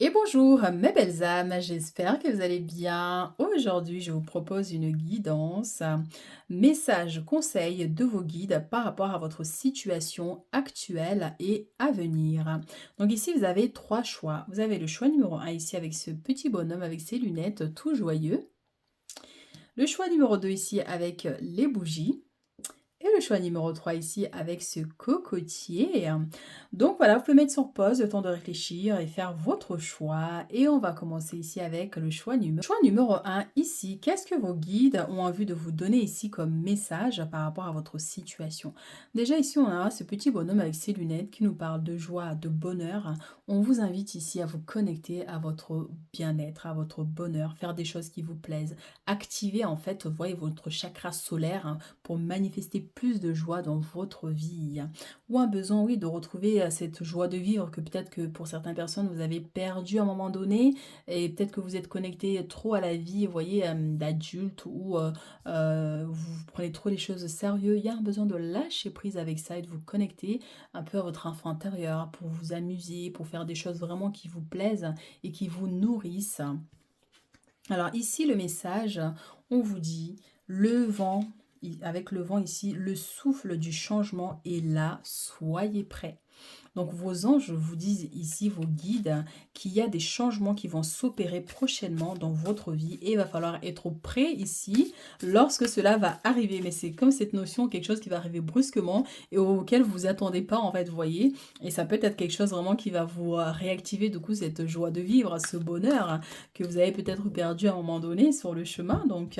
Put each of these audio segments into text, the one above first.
Et bonjour mes belles âmes, j'espère que vous allez bien. Aujourd'hui, je vous propose une guidance, message, conseil de vos guides par rapport à votre situation actuelle et à venir. Donc ici, vous avez trois choix. Vous avez le choix numéro un ici avec ce petit bonhomme avec ses lunettes tout joyeux. Le choix numéro 2 ici avec les bougies. Et le choix numéro 3 ici avec ce cocotier. Donc voilà, vous pouvez mettre sur pause le temps de réfléchir et faire votre choix. Et on va commencer ici avec le choix numéro un ici. Qu'est-ce que vos guides ont envie de vous donner ici comme message par rapport à votre situation? Déjà ici, on a ce petit bonhomme avec ses lunettes qui nous parle de joie, de bonheur. On vous invite ici à vous connecter à votre bien-être, à votre bonheur, faire des choses qui vous plaisent. Activer en fait, vous voyez, votre chakra solaire pour manifester plus de joie dans votre vie. Ou un besoin, oui, de retrouver cette joie de vivre que peut-être que pour certaines personnes, vous avez perdu à un moment donné et peut-être que vous êtes connecté trop à la vie, vous voyez, d'adulte ou vous prenez trop les choses au sérieux. Il y a un besoin de lâcher prise avec ça et de vous connecter un peu à votre enfant intérieur pour vous amuser, pour faire des choses vraiment qui vous plaisent et qui vous nourrissent. Alors ici, le message, on vous dit, le vent, avec le vent ici, le souffle du changement est là, soyez prêts. Donc vos anges vous disent ici, vos guides, qu'il y a des changements qui vont s'opérer prochainement dans votre vie et il va falloir être prêt ici lorsque cela va arriver. Mais c'est comme cette notion, quelque chose qui va arriver brusquement et auquel vous vous attendez pas en fait, vous voyez. Et ça peut être quelque chose vraiment qui va vous réactiver du coup cette joie de vivre, ce bonheur que vous avez peut-être perdu à un moment donné sur le chemin. Donc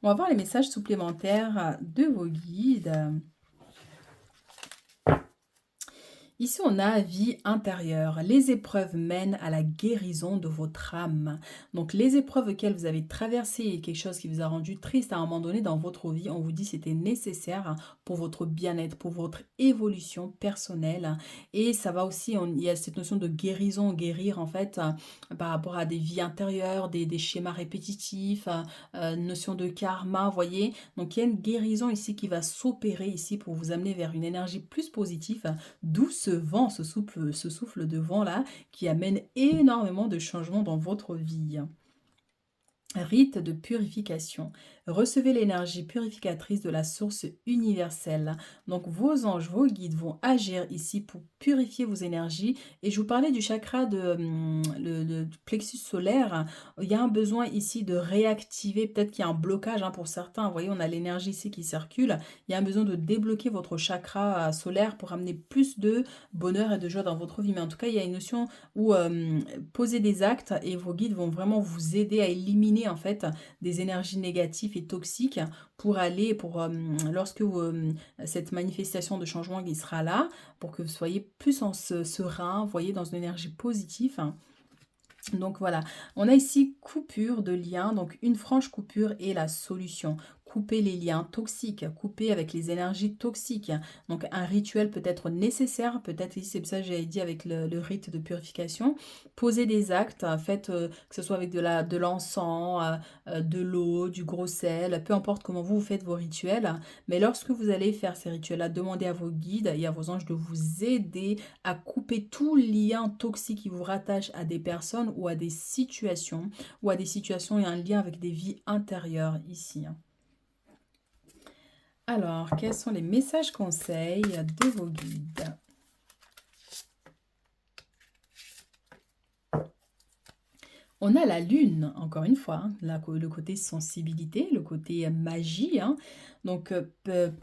on va voir les messages supplémentaires de vos guides. Ici, on a vie intérieure. Les épreuves mènent à la guérison de votre âme. Donc, les épreuves auxquelles vous avez traversé et quelque chose qui vous a rendu triste à un moment donné dans votre vie, on vous dit que c'était nécessaire pour votre bien-être, pour votre évolution personnelle. Et ça va aussi, il y a cette notion de guérison, guérir en fait, par rapport à des vies intérieures, des schémas répétitifs, notion de karma, vous voyez. Donc, il y a une guérison ici qui va s'opérer ici pour vous amener vers une énergie plus positive. D'où ce vent, ce souffle de vent-là, qui amène énormément de changements dans votre vie. Rite de purification. Recevez l'énergie purificatrice de la source universelle. Donc vos anges, vos guides vont agir ici pour purifier vos énergies. Et je vous parlais du chakra du plexus solaire. Il y a un besoin ici de réactiver. Peut-être qu'il y a un blocage pour certains. Vous voyez, on a l'énergie ici qui circule. Il y a un besoin de débloquer votre chakra solaire pour amener plus de bonheur et de joie dans votre vie. Mais en tout cas, il y a une notion où poser des actes et vos guides vont vraiment vous aider à éliminer en fait des énergies négatives et toxiques pour aller, lorsque cette manifestation de changement qui sera là, pour que vous soyez plus en serein, vous voyez, dans une énergie positive. Donc voilà, on a ici coupure de liens, donc une franche coupure est la solution. Couper les liens toxiques, couper avec les énergies toxiques. Donc un rituel peut être nécessaire, peut-être ici c'est pour ça que j'avais dit avec le rite de purification. Poser des actes, faites que ce soit avec de l'encens, de l'eau, du gros sel, peu importe comment vous faites vos rituels. Mais lorsque vous allez faire ces rituels-là, demandez à vos guides et à vos anges de vous aider à couper tout lien toxique qui vous rattache à des personnes ou à des situations et un lien avec des vies intérieures ici. Alors, quels sont les messages conseils de vos guides? On a la lune, encore une fois, le côté sensibilité, le côté magie, donc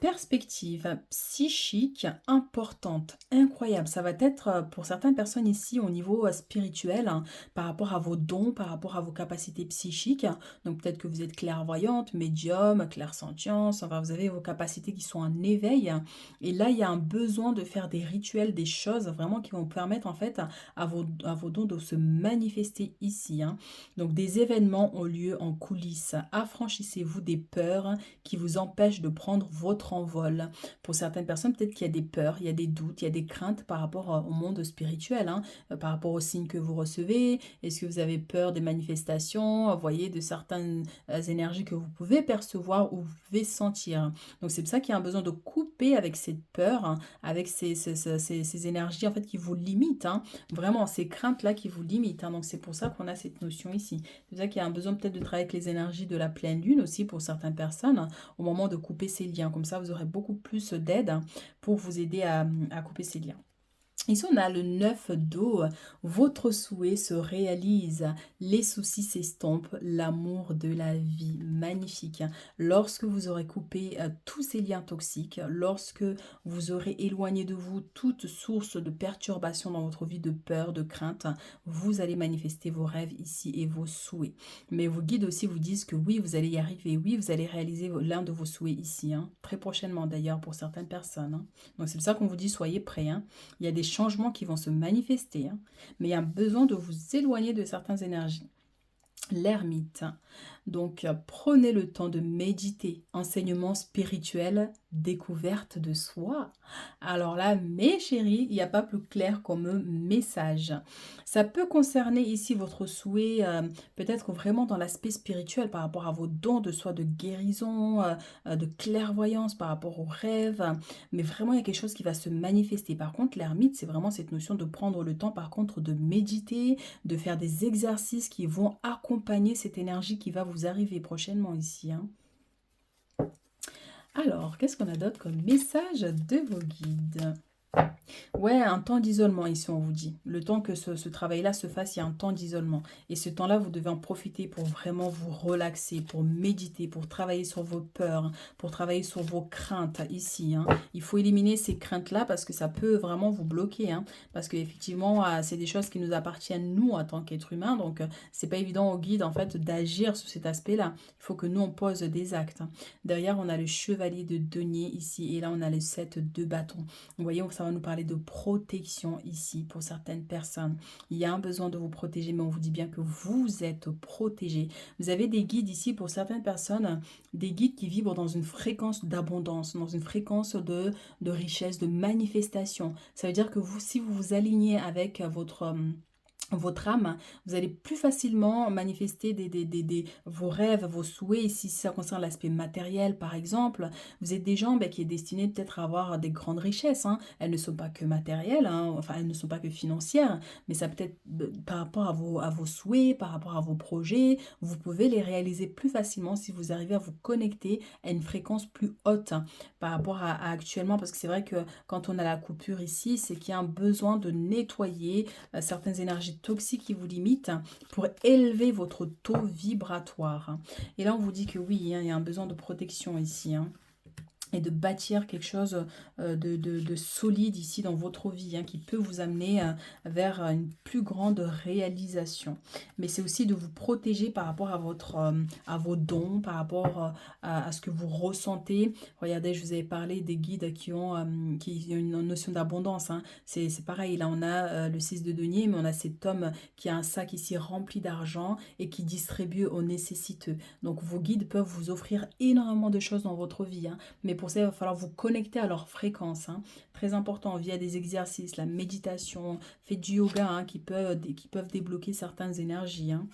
perspective psychique importante, incroyable. Ça va être pour certaines personnes ici au niveau spirituel, par rapport à vos dons, par rapport à vos capacités psychiques. Donc peut-être que vous êtes clairvoyante, médium, clairsentience, enfin vous avez vos capacités qui sont en éveil. Et là, il y a un besoin de faire des rituels, des choses vraiment qui vont permettre en fait à vos dons de se manifester ici. hein. Donc des événements ont lieu en coulisses. Affranchissez-vous des peurs qui vous empêchent de prendre votre envol. Pour certaines personnes, peut-être qu'il y a des peurs, il y a des doutes, il y a des craintes par rapport au monde spirituel, hein, par rapport aux signes que vous recevez. Est-ce que vous avez peur des manifestations, vous voyez, de certaines énergies que vous pouvez percevoir ou vous pouvez sentir. Donc c'est pour ça qu'il y a un besoin de couper avec cette peur, hein, avec ces énergies en fait qui vous limitent, hein, vraiment ces craintes-là qui vous limitent, hein. Donc c'est pour ça qu'on a cette notion ici. C'est pour ça qu'il y a un besoin peut-être de travailler avec les énergies de la pleine lune aussi pour certaines personnes, hein, au moment de couper ces liens. Comme ça, vous aurez beaucoup plus d'aide, hein, pour vous aider à couper ces liens. Ici, on a le 9 d'eau. Votre souhait se réalise. Les soucis s'estompent. L'amour de la vie. Magnifique. Lorsque vous aurez coupé tous ces liens toxiques, lorsque vous aurez éloigné de vous toute source de perturbation dans votre vie, de peur, de crainte, vous allez manifester vos rêves ici et vos souhaits. Mais vos guides aussi vous disent que oui, vous allez y arriver. Oui, vous allez réaliser l'un de vos souhaits ici, hein, très prochainement d'ailleurs pour certaines personnes, hein. Donc c'est pour ça qu'on vous dit soyez prêts, hein. Il y a des changements qui vont se manifester, hein, mais il y a besoin de vous éloigner de certaines énergies. L'ermite. Donc, prenez le temps de méditer. Enseignement spirituel, découverte de soi. Alors là, mes chéris, il n'y a pas plus clair comme message. Ça peut concerner ici votre souhait, peut-être vraiment dans l'aspect spirituel par rapport à vos dons de soi, de guérison, de clairvoyance par rapport aux rêves. Mais vraiment, il y a quelque chose qui va se manifester. Par contre, l'ermite, c'est vraiment cette notion de prendre le temps, par contre, de méditer, de faire des exercices qui vont accompagner cette énergie qui va vous arriver prochainement ici, hein. Alors, qu'est-ce qu'on a d'autre comme message de vos guides? Ouais, un temps d'isolement ici, on vous dit. Le temps que ce travail-là se fasse, il y a un temps d'isolement. Et ce temps-là, vous devez en profiter pour vraiment vous relaxer, pour méditer, pour travailler sur vos peurs, pour travailler sur vos craintes ici, hein. Il faut éliminer ces craintes-là parce que ça peut vraiment vous bloquer, hein. Parce qu'effectivement, c'est des choses qui nous appartiennent, nous, en tant qu'êtres humains. Donc, c'est pas évident au guide, en fait, d'agir sur cet aspect-là. Il faut que nous, on pose des actes, hein. Derrière, on a le chevalier de denier ici. Et là, on a le 7 de bâton. Vous voyez, ça va nous parler de protection ici pour certaines personnes. Il y a un besoin de vous protéger, mais on vous dit bien que vous êtes protégé. Vous avez des guides ici pour certaines personnes, des guides qui vibrent dans une fréquence d'abondance, dans une fréquence de richesse, de manifestation. Ça veut dire que vous, si vous vous alignez avec votre âme, vous allez plus facilement manifester vos rêves, vos souhaits. Ici, si ça concerne l'aspect matériel, par exemple, vous êtes des gens qui est destiné peut-être à avoir des grandes richesses, hein. Elles ne sont pas que matérielles, hein, enfin, elles ne sont pas que financières, mais ça peut être par rapport à vos souhaits, par rapport à vos projets. Vous pouvez les réaliser plus facilement si vous arrivez à vous connecter à une fréquence plus haute, hein, par rapport à actuellement, parce que c'est vrai que quand on a la coupure ici, c'est qu'il y a un besoin de nettoyer certaines énergies toxiques qui vous limitent pour élever votre taux vibratoire. Et là, on vous dit que oui, hein, il y a un besoin de protection ici, hein, et de bâtir quelque chose de solide ici dans votre vie, hein, qui peut vous amener vers une plus grande réalisation. Mais c'est aussi de vous protéger par rapport à vos dons, par rapport à ce que vous ressentez. Regardez, je vous avais parlé des guides qui ont une notion d'abondance, hein. C'est pareil, là on a le 6 de denier, mais on a cet homme qui a un sac ici rempli d'argent et qui distribue aux nécessiteux. Donc vos guides peuvent vous offrir énormément de choses dans votre vie, hein, mais pour ça, il va falloir vous connecter à leur fréquence, hein. Très important, via des exercices, la méditation, faites du yoga, hein, qui peuvent débloquer certaines énergies, hein.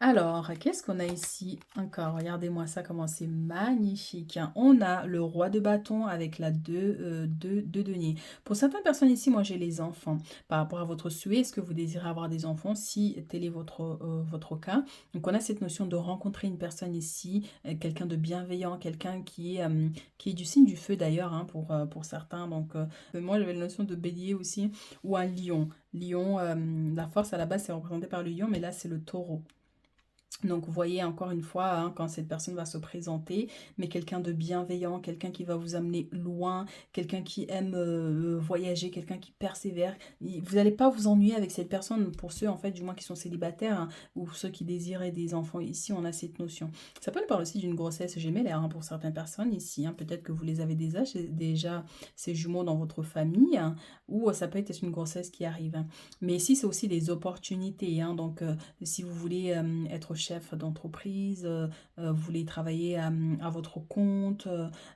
Alors, qu'est-ce qu'on a ici encore? Regardez-moi ça, comment c'est magnifique, hein. On a le roi de bâton avec la 2 deniers. Pour certaines personnes ici, moi j'ai les enfants. Par rapport à votre souhait, est-ce que vous désirez avoir des enfants? Si tel est votre cas. Donc on a cette notion de rencontrer une personne ici, quelqu'un de bienveillant, quelqu'un qui est du signe du feu d'ailleurs, hein, pour certains. Donc moi j'avais la notion de bélier aussi, ou un lion. Lion, la force à la base c'est représenté par le lion, mais là c'est le taureau. Donc, vous voyez encore une fois, hein, quand cette personne va se présenter, mais quelqu'un de bienveillant, quelqu'un qui va vous amener loin, quelqu'un qui aime voyager, quelqu'un qui persévère. Vous n'allez pas vous ennuyer avec cette personne, pour ceux en fait du moins qui sont célibataires, hein, ou ceux qui désiraient des enfants. Ici, on a cette notion. Ça peut parler aussi d'une grossesse gémellaire, hein, pour certaines personnes ici, hein. Peut-être que vous les avez déjà ces jumeaux dans votre famille, hein, ou ça peut être une grossesse qui arrive, hein. Mais ici, c'est aussi des opportunités, hein. Donc, si vous voulez être chef d'entreprise, vous voulez travailler à votre compte,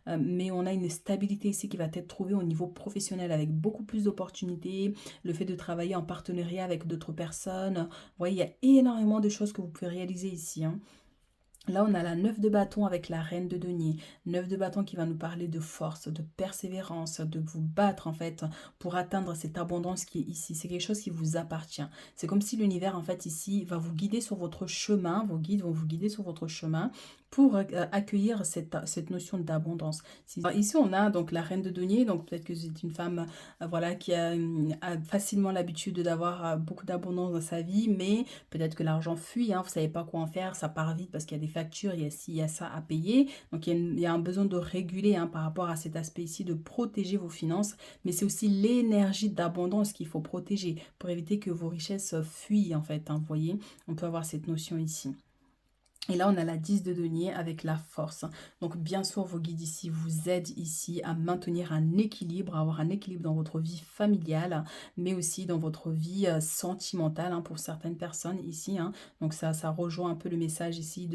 mais on a une stabilité ici qui va être trouvée au niveau professionnel avec beaucoup plus d'opportunités, le fait de travailler en partenariat avec d'autres personnes. Vous voyez, il y a énormément de choses que vous pouvez réaliser ici, hein. Là, on a la 9 de bâton avec la reine de denier. 9 de bâton qui va nous parler de force, de persévérance, de vous battre en fait pour atteindre cette abondance qui est ici. C'est quelque chose qui vous appartient. C'est comme si l'univers en fait ici va vous guider sur votre chemin. Vos guides vont vous guider sur votre chemin pour accueillir cette notion d'abondance. Ici, on a donc la reine de denier. Donc peut-être que c'est une femme voilà, qui a facilement l'habitude d'avoir beaucoup d'abondance dans sa vie, mais peut-être que l'argent fuit, hein, vous ne savez pas quoi en faire, ça part vite parce qu'il y a des factures, il y a ci, il y a ça à payer. Donc il y a un besoin de réguler, hein, par rapport à cet aspect ici, de protéger vos finances. Mais c'est aussi l'énergie d'abondance qu'il faut protéger pour éviter que vos richesses fuient en fait, hein, vous voyez, on peut avoir cette notion ici. Et là, on a la 10 de denier avec la force. Donc, bien sûr, vos guides ici vous aident ici à maintenir un équilibre, à avoir un équilibre dans votre vie familiale, mais aussi dans votre vie sentimentale, hein, pour certaines personnes ici, hein. Donc, ça rejoint un peu le message ici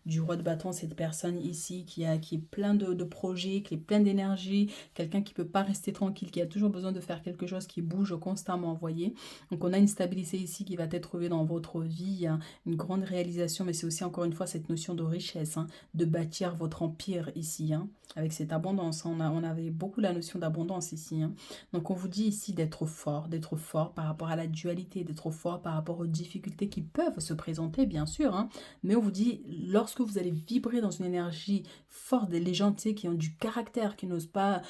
du roi de bâton, cette personne ici qui est plein de projets, qui est plein d'énergie, quelqu'un qui ne peut pas rester tranquille, qui a toujours besoin de faire quelque chose, qui bouge constamment, vous voyez. Donc, on a une stabilité ici qui va être trouvée dans votre vie, hein, une grande réalisation, mais c'est aussi encore une fois cette notion de richesse, hein, de bâtir votre empire ici, hein, avec cette abondance. On avait beaucoup la notion d'abondance ici, hein. Donc on vous dit ici d'être fort par rapport à la dualité, d'être fort par rapport aux difficultés qui peuvent se présenter, bien sûr, hein, mais on vous dit, lorsque vous allez vibrer dans une énergie forte, les gens, tu sais, qui ont du caractère, qui n'osent pas,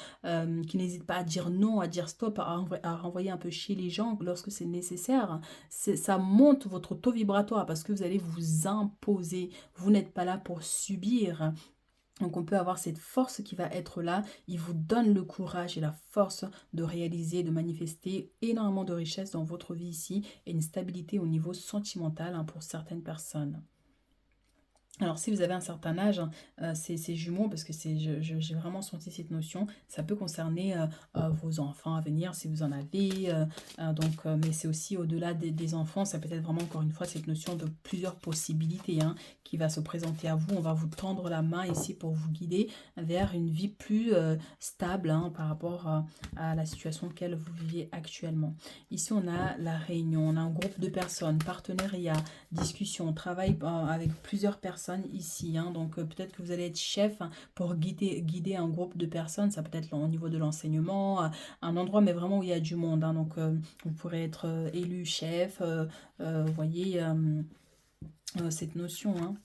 qui n'hésitent pas à dire non, à dire stop, à renvoyer un peu chez les gens lorsque c'est nécessaire, ça monte votre taux vibratoire parce que vous allez vous imposer. Vous n'êtes pas là pour subir. Donc on peut avoir cette force qui va être là. Il vous donne le courage et la force de réaliser, de manifester énormément de richesse dans votre vie ici et une stabilité au niveau sentimental, hein, pour certaines personnes. Alors, si vous avez un certain âge, hein, ces jumeaux, parce que j'ai vraiment senti cette notion, ça peut concerner vos enfants à venir, si vous en avez. Mais c'est aussi au-delà des enfants, ça peut être vraiment, encore une fois, cette notion de plusieurs possibilités, hein, qui va se présenter à vous. On va vous tendre la main ici pour vous guider vers une vie plus stable, hein, par rapport à la situation qu'elle vous vivez actuellement. Ici, on a la réunion, on a un groupe de personnes, partenariat, discussion, on travaille avec plusieurs personnes ici, hein. Donc peut-être que vous allez être chef, hein, pour guider un groupe de personnes. Ça peut être au niveau de l'enseignement, un endroit mais vraiment où il y a du monde, hein. Donc vous pourrez être élu chef, vous voyez cette notion, hein.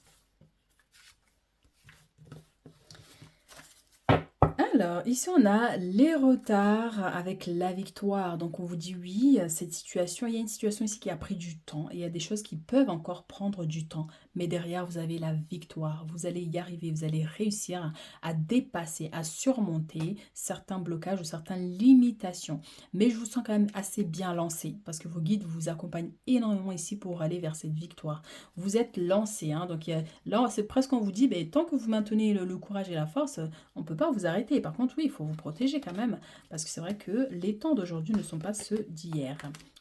Alors, ici, on a les retards avec la victoire. Donc, on vous dit oui, cette situation, il y a une situation ici qui a pris du temps. Et il y a des choses qui peuvent encore prendre du temps. Mais derrière, vous avez la victoire. Vous allez y arriver. Vous allez réussir à dépasser, à surmonter certains blocages ou certaines limitations. Mais je vous sens quand même assez bien lancé parce que vos guides vous accompagnent énormément ici pour aller vers cette victoire. Vous êtes lancé, hein. Donc, là, c'est presque on vous dit, ben, tant que vous maintenez le courage et la force, on ne peut pas vous arrêter. Par contre, oui, il faut vous protéger quand même, parce que c'est vrai que les temps d'aujourd'hui ne sont pas ceux d'hier.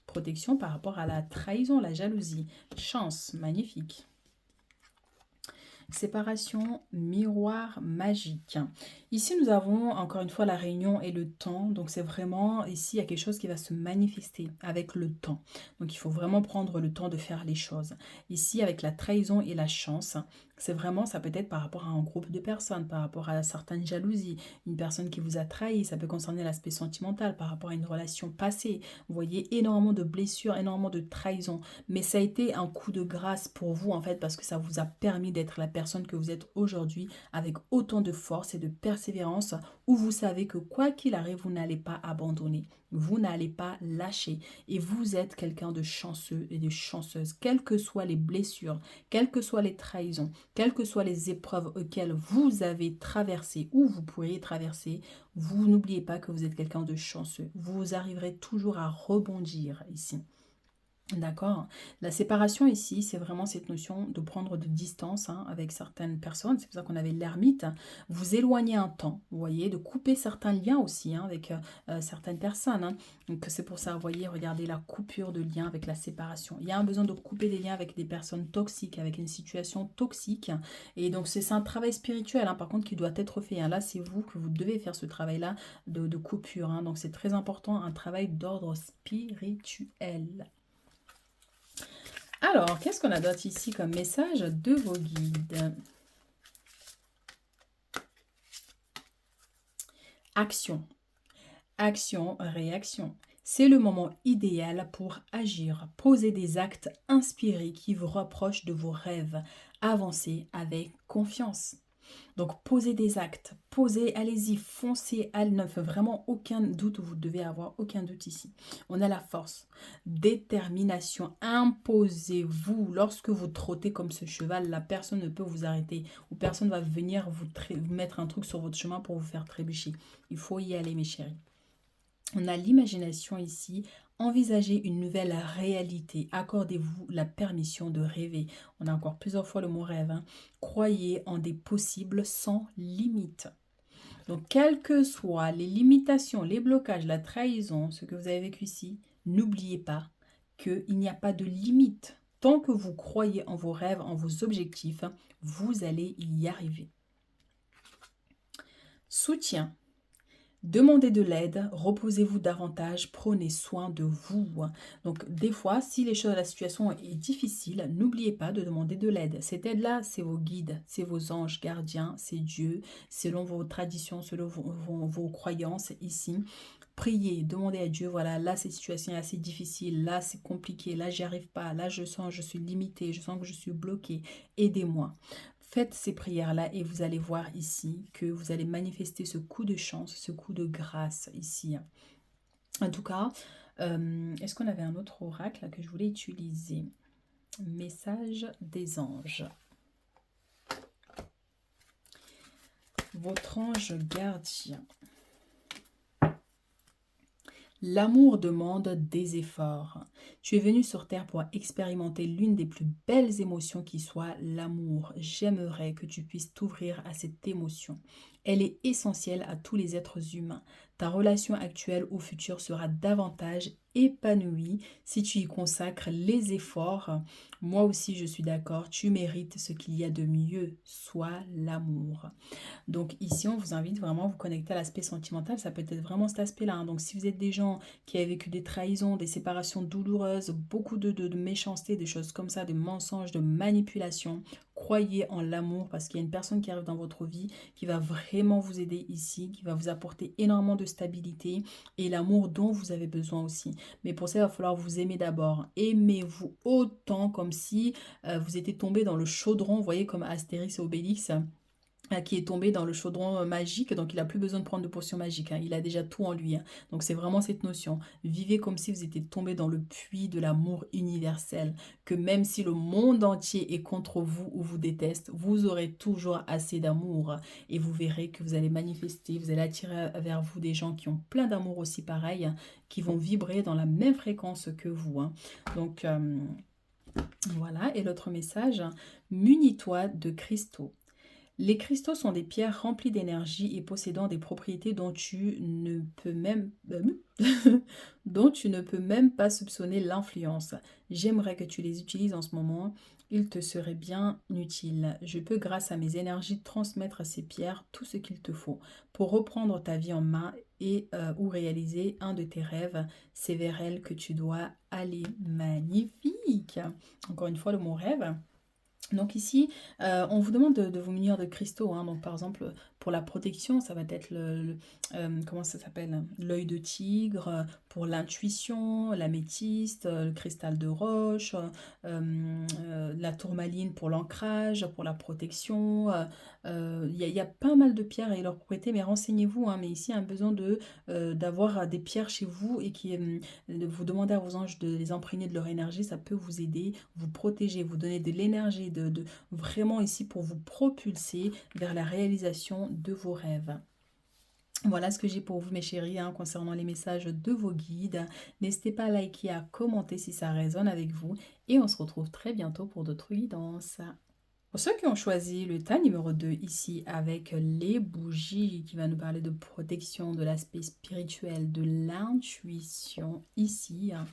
Protection par rapport à la trahison, la jalousie. Chance, magnifique. Séparation, miroir magique. Ici, nous avons encore une fois la réunion et le temps. Donc, c'est vraiment, ici, il y a quelque chose qui va se manifester avec le temps. Donc, il faut vraiment prendre le temps de faire les choses. Ici, avec la trahison et la chance, c'est vraiment, ça peut être par rapport à un groupe de personnes, par rapport à certaines jalousies, une personne qui vous a trahi, ça peut concerner l'aspect sentimental, par rapport à une relation passée. Vous voyez énormément de blessures, énormément de trahison. Mais ça a été un coup de grâce pour vous, en fait, parce que ça vous a permis d'être la personne que vous êtes aujourd'hui avec autant de force et de persévérance où vous savez que quoi qu'il arrive, vous n'allez pas abandonner, vous n'allez pas lâcher et vous êtes quelqu'un de chanceux et de chanceuse, quelles que soient les blessures, quelles que soient les trahisons, quelles que soient les épreuves auxquelles vous avez traversé ou vous pourriez traverser, vous n'oubliez pas que vous êtes quelqu'un de chanceux. Vous arriverez toujours à rebondir ici. D'accord. La séparation ici, c'est vraiment cette notion de prendre de distance avec certaines personnes. C'est pour ça qu'on avait l'ermite. Vous éloigner un temps, vous voyez, de couper certains liens aussi avec certaines personnes. Donc c'est pour ça, vous voyez, regardez la coupure de lien avec la séparation. Il y a un besoin de couper des liens avec des personnes toxiques, avec une situation toxique. Et donc c'est un travail spirituel, par contre, qui doit être fait. Là, c'est vous que vous devez faire ce travail-là de coupure. Donc c'est très important, un travail d'ordre spirituel. Alors, qu'est-ce qu'on a d'autre ici comme message de vos guides? Action. Action, réaction. C'est le moment idéal pour agir. Posez des actes inspirés qui vous rapprochent de vos rêves. Avancez avec confiance. Donc, posez des actes, posez, allez-y, foncez, ne fait vraiment aucun doute, vous devez avoir aucun doute ici. On a la force, détermination, imposez-vous. Lorsque vous trottez comme ce cheval, la personne ne peut vous arrêter ou personne va venir vous mettre un truc sur votre chemin pour vous faire trébucher. Il faut y aller, mes chéris. On a l'imagination ici. Envisagez une nouvelle réalité. Accordez-vous la permission de rêver. On a encore plusieurs fois le mot rêve. Croyez en des possibles sans limite. Donc, quelles que soient les limitations, les blocages, la trahison, ce que vous avez vécu ici, n'oubliez pas qu'il n'y a pas de limite. Tant que vous croyez en vos rêves, en vos objectifs, vous allez y arriver. Soutien. Demandez de l'aide, reposez-vous davantage, prenez soin de vous. Donc des fois, si la situation est difficile, n'oubliez pas de demander de l'aide. Cette aide-là, c'est vos guides, c'est vos anges gardiens, c'est Dieu, selon vos traditions, selon vos croyances ici. Priez, demandez à Dieu, voilà, là cette situation est assez difficile, là c'est compliqué, là j'y arrive pas, là je sens que je suis limitée, je sens que je suis bloquée, aidez-moi. Faites ces prières-là et vous allez voir ici que vous allez manifester ce coup de chance, ce coup de grâce ici. En tout cas, est-ce qu'on avait un autre oracle que je voulais utiliser? Message des anges. Votre ange gardien. L'amour demande des efforts. Tu es venu sur Terre pour expérimenter l'une des plus belles émotions qui soit l'amour. J'aimerais que tu puisses t'ouvrir à cette émotion. Elle est essentielle à tous les êtres humains. Ta relation actuelle ou future sera davantage épanouie si tu y consacres les efforts. Moi aussi, je suis d'accord. Tu mérites ce qu'il y a de mieux, soit l'amour. Donc ici, on vous invite vraiment à vous connecter à l'aspect sentimental. Ça peut être vraiment cet aspect-là. Donc si vous êtes des gens qui ont vécu des trahisons, des séparations douloureuses, beaucoup de méchanceté, des choses comme ça, des mensonges, de manipulation, croyez en l'amour parce qu'il y a une personne qui arrive dans votre vie qui va vraiment vous aider ici, qui va vous apporter énormément de stabilité et l'amour dont vous avez besoin aussi. Mais pour ça, il va falloir vous aimer d'abord. Aimez-vous autant comme si vous étiez tombé dans le chaudron, vous voyez comme Astérix et Obélix, qui est tombé dans le chaudron magique, donc il n'a plus besoin de prendre de potion magique, il a déjà tout en lui. Donc c'est vraiment cette notion. Vivez comme si vous étiez tombé dans le puits de l'amour universel, que même si le monde entier est contre vous ou vous déteste, vous aurez toujours assez d'amour et vous verrez que vous allez manifester, vous allez attirer vers vous des gens qui ont plein d'amour aussi pareil, qui vont vibrer dans la même fréquence que vous. Donc voilà, et l'autre message, munis-toi de cristaux. Les cristaux sont des pierres remplies d'énergie et possédant des propriétés dont tu ne peux même dont tu ne peux même pas soupçonner l'influence. J'aimerais que tu les utilises en ce moment. Ils te seraient bien utiles. Je peux, grâce à mes énergies, transmettre à ces pierres tout ce qu'il te faut pour reprendre ta vie en main et ou réaliser un de tes rêves. C'est vers elles que tu dois aller. Magnifique. Encore une fois, le mot rêve. Donc ici, on vous demande de vous munir de cristaux, hein. Donc par exemple, pour la protection, ça va être comment ça s'appelle? L'œil de tigre, pour l'intuition, l'améthyste, le cristal de roche, la tourmaline pour l'ancrage, pour la protection. Il y a pas mal de pierres et leurs propriétés, mais renseignez-vous, hein. Mais ici, il y a un besoin d'avoir des pierres chez vous et de vous demander à vos anges de les imprégner de leur énergie, ça peut vous aider, vous protéger, vous donner de l'énergie, vraiment ici pour vous propulser vers la réalisation de vos rêves. Voilà ce que j'ai pour vous mes chéris, hein, concernant les messages de vos guides. N'hésitez pas à liker, à commenter si ça résonne avec vous et on se retrouve très bientôt pour d'autres guidances. Pour ceux qui ont choisi le tas numéro 2 ici avec les bougies qui va nous parler de protection, de l'aspect spirituel, de l'intuition ici, hein,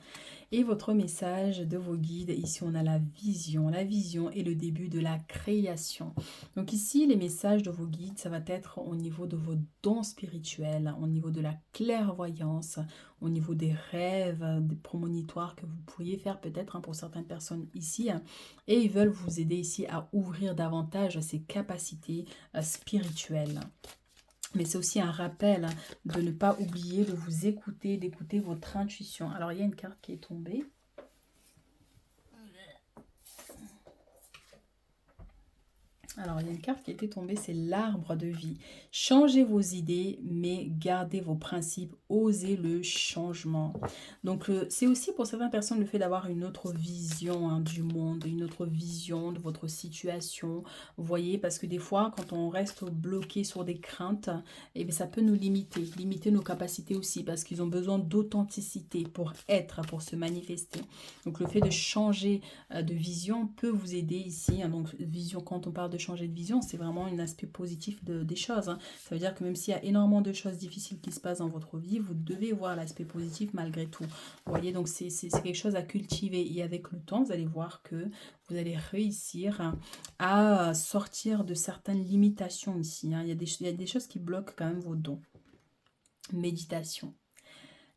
et votre message de vos guides, ici on a la vision. La vision est le début de la création. Donc ici, les messages de vos guides, ça va être au niveau de vos dons spirituels, au niveau de la clairvoyance, au niveau des rêves, des prémonitoires que vous pourriez faire peut-être, hein, pour certaines personnes ici. Et ils veulent vous aider ici à ouvrir davantage ces capacités spirituelles. Mais c'est aussi un rappel, hein, de ne pas oublier de vous écouter, d'écouter votre intuition. Alors, il y a une carte qui est tombée. Alors, il y a une carte qui était tombée, c'est l'arbre de vie. Changez vos idées, mais gardez vos principes. Osez le changement. Donc, c'est aussi pour certaines personnes le fait d'avoir une autre vision, hein, du monde, une autre vision de votre situation. Vous voyez, parce que des fois, quand on reste bloqué sur des craintes, eh bien, ça peut nous limiter nos capacités aussi, parce qu'ils ont besoin d'authenticité pour être, pour se manifester. Donc, le fait de changer de vision peut vous aider ici, hein. Donc vision, quand on parle de changer de vision, c'est vraiment un aspect positif des choses, hein. Ça veut dire que même s'il y a énormément de choses difficiles qui se passent dans votre vie, vous devez voir l'aspect positif malgré tout. Vous voyez, donc c'est quelque chose à cultiver et avec le temps, vous allez voir que vous allez réussir, hein, à sortir de certaines limitations ici, hein. Il y a des choses qui bloquent quand même vos dons. Méditation.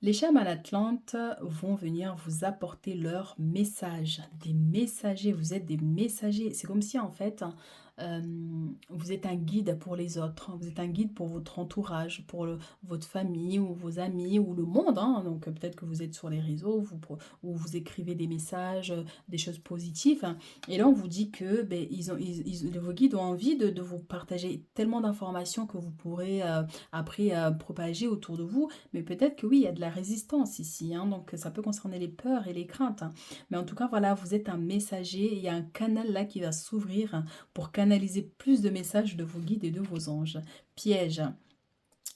Les chamans Atlante vont venir vous apporter leur message. Des messagers, vous êtes des messagers. C'est comme si en fait, euh, vous êtes un guide pour les autres. Vous êtes un guide pour votre entourage, pour votre famille ou vos amis ou le monde, hein. Donc peut-être que vous êtes sur les réseaux, ou vous écrivez des messages, des choses positives, hein. Et là, on vous dit que ben, vos guides ont envie de vous partager tellement d'informations que vous pourrez après propager autour de vous. Mais peut-être que oui, il y a de la résistance ici, hein, donc ça peut concerner les peurs et les craintes, hein. Mais en tout cas, voilà, vous êtes un messager et il y a un canal là qui va s'ouvrir, hein, pour canaliser plus de messages de vos guides et de vos anges. Piège.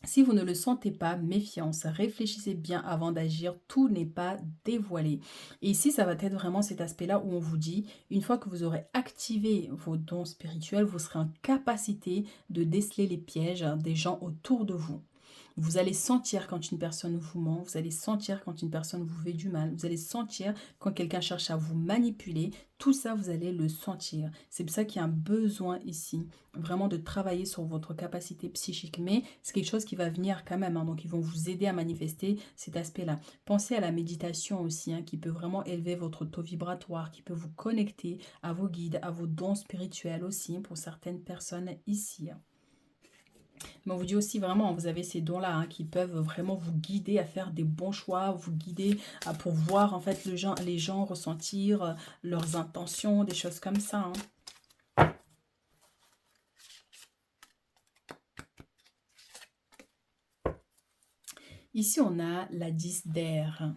Si vous ne le sentez pas, méfiance, réfléchissez bien avant d'agir, tout n'est pas dévoilé. Et ici, ça va être vraiment cet aspect-là où on vous dit, une fois que vous aurez activé vos dons spirituels, vous serez en capacité de déceler les pièges des gens autour de vous. Vous allez sentir quand une personne vous ment, vous allez sentir quand une personne vous fait du mal, vous allez sentir quand quelqu'un cherche à vous manipuler, tout ça vous allez le sentir. C'est pour ça qu'il y a un besoin ici, vraiment de travailler sur votre capacité psychique, mais c'est quelque chose qui va venir quand même, hein. Donc ils vont vous aider à manifester cet aspect-là. Pensez à la méditation aussi, hein, qui peut vraiment élever votre taux vibratoire, qui peut vous connecter à vos guides, à vos dons spirituels aussi, pour certaines personnes ici, hein. Mais on vous dit aussi vraiment, vous avez ces dons-là, hein, qui peuvent vraiment vous guider à faire des bons choix, vous guider pour voir en fait les gens ressentir leurs intentions, des choses comme ça, hein. Ici, on a la 10 d'air.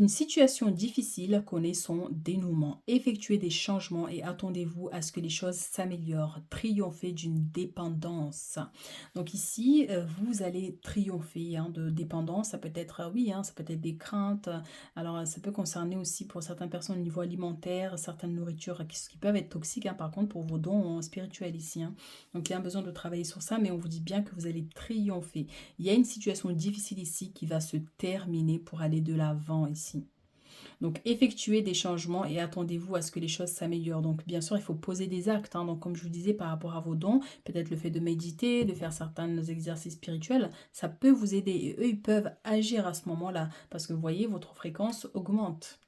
Une situation difficile connaît son dénouement. Effectuez des changements et attendez-vous à ce que les choses s'améliorent. Triomphez d'une dépendance. Donc ici, vous allez triompher, hein, de dépendance. Ça peut être, oui, hein, ça peut être des craintes. Alors, ça peut concerner aussi pour certaines personnes au niveau alimentaire, certaines nourritures qui peuvent être toxiques, hein, par contre, pour vos dons spirituels ici, hein. Donc, il y a besoin de travailler sur ça, mais on vous dit bien que vous allez triompher. Il y a une situation difficile ici qui va se terminer pour aller de l'avant ici. Donc, effectuez des changements et attendez-vous à ce que les choses s'améliorent. Donc, bien sûr, il faut poser des actes, hein. Donc, comme je vous disais, par rapport à vos dons, peut-être le fait de méditer, de faire certains exercices spirituels, ça peut vous aider. Et eux, ils peuvent agir à ce moment-là. Parce que vous voyez, votre fréquence augmente.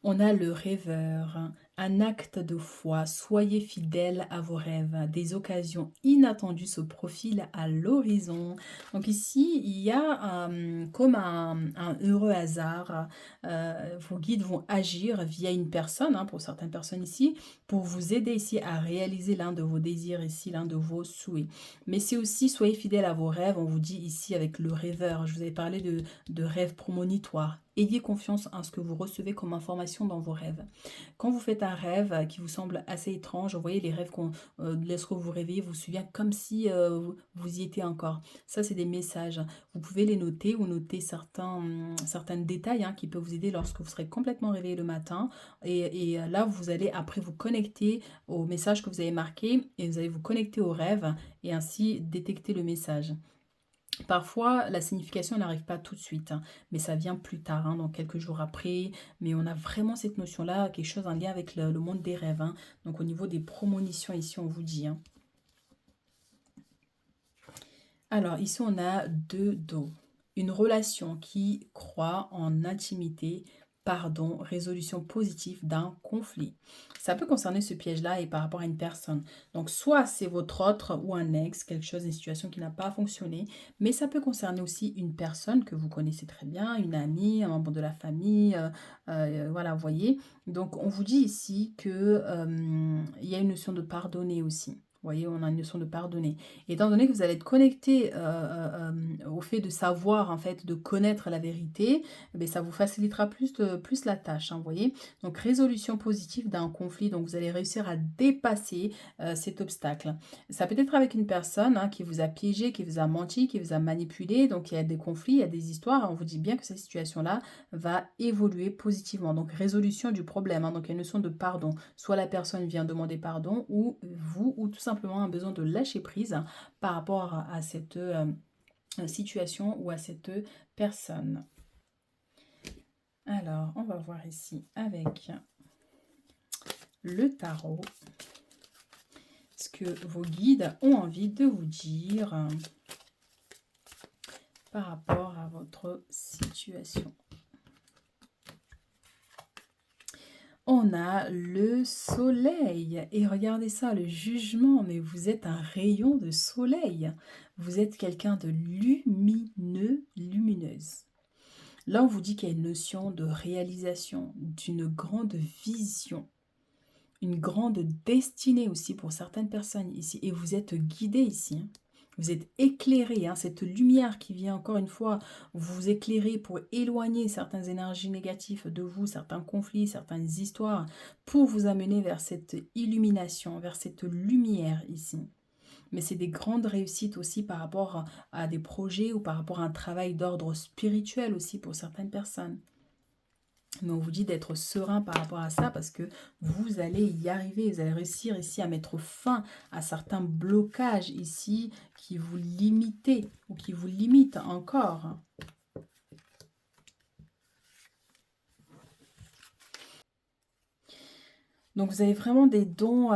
On a le rêveur. un acte de foi, soyez fidèle à vos rêves. Des occasions inattendues se profilent à l'horizon. Donc ici, il y a comme un heureux hasard. Vos guides vont agir via une personne, hein, pour certaines personnes ici, pour vous aider ici à réaliser l'un de vos désirs ici, l'un de vos souhaits. Mais c'est aussi, soyez fidèle à vos rêves. On vous dit ici avec le rêveur, je vous avais parlé de rêves prémonitoires. Ayez confiance en ce que vous recevez comme information dans vos rêves. Quand vous faites un rêve qui vous semble assez étrange, vous voyez les rêves lorsque vous réveillez, vous souvenez comme si vous y étiez encore. Ça, c'est des messages. Vous pouvez les noter ou noter certains détails, hein, qui peuvent vous aider lorsque vous serez complètement réveillé le matin. Et là, vous allez après vous connecter au message que vous avez marqué et vous allez vous connecter au rêve et ainsi détecter le message. Parfois, la signification n'arrive pas tout de suite, hein, mais ça vient plus tard, hein, donc quelques jours après. Mais on a vraiment cette notion-là, quelque chose en lien avec le monde des rêves, hein. Donc au niveau des promonitions, ici, on vous dit, hein. Alors, ici, on a deux dos. Une relation qui croit en intimité, pardon, résolution positive d'un conflit. Ça peut concerner ce piège-là et par rapport à une personne. Donc, soit c'est votre autre ou un ex, quelque chose, une situation qui n'a pas fonctionné, mais ça peut concerner aussi une personne que vous connaissez très bien, une amie, un membre de la famille, voilà, vous voyez. Donc, on vous dit ici que il y a une notion de pardonner aussi. Vous voyez, on a une notion de pardonner. Étant donné que vous allez être connecté au fait de savoir, en fait, de connaître la vérité, eh bien, ça vous facilitera plus la tâche, hein, vous voyez. Donc, résolution positive d'un conflit, donc vous allez réussir à dépasser cet obstacle. Ça peut être avec une personne, hein, qui vous a piégé, qui vous a menti, qui vous a manipulé, donc il y a des conflits, il y a des histoires, on vous dit bien que cette situation-là va évoluer positivement. Donc, résolution du problème, hein, donc il y a une notion de pardon. Soit la personne vient demander pardon, ou vous, ou tout simplement un besoin de lâcher prise par rapport à cette situation ou à cette personne. Alors, on va voir ici avec le tarot ce que vos guides ont envie de vous dire par rapport à votre situation. On a le soleil. Et regardez ça, le jugement. Mais vous êtes un rayon de soleil. Vous êtes quelqu'un de lumineux, lumineuse. Là, on vous dit qu'il y a une notion de réalisation, d'une grande vision, une grande destinée aussi pour certaines personnes ici. Et vous êtes guidé ici, hein. Vous êtes éclairé, hein, cette lumière qui vient encore une fois vous éclairer pour éloigner certaines énergies négatives de vous, certains conflits, certaines histoires, pour vous amener vers cette illumination, vers cette lumière ici. Mais c'est des grandes réussites aussi par rapport à des projets ou par rapport à un travail d'ordre spirituel aussi pour certaines personnes. Mais on vous dit d'être serein par rapport à ça parce que vous allez y arriver. Vous allez réussir ici à mettre fin à certains blocages ici qui vous limitaient ou qui vous limitent encore. Donc vous avez vraiment des dons,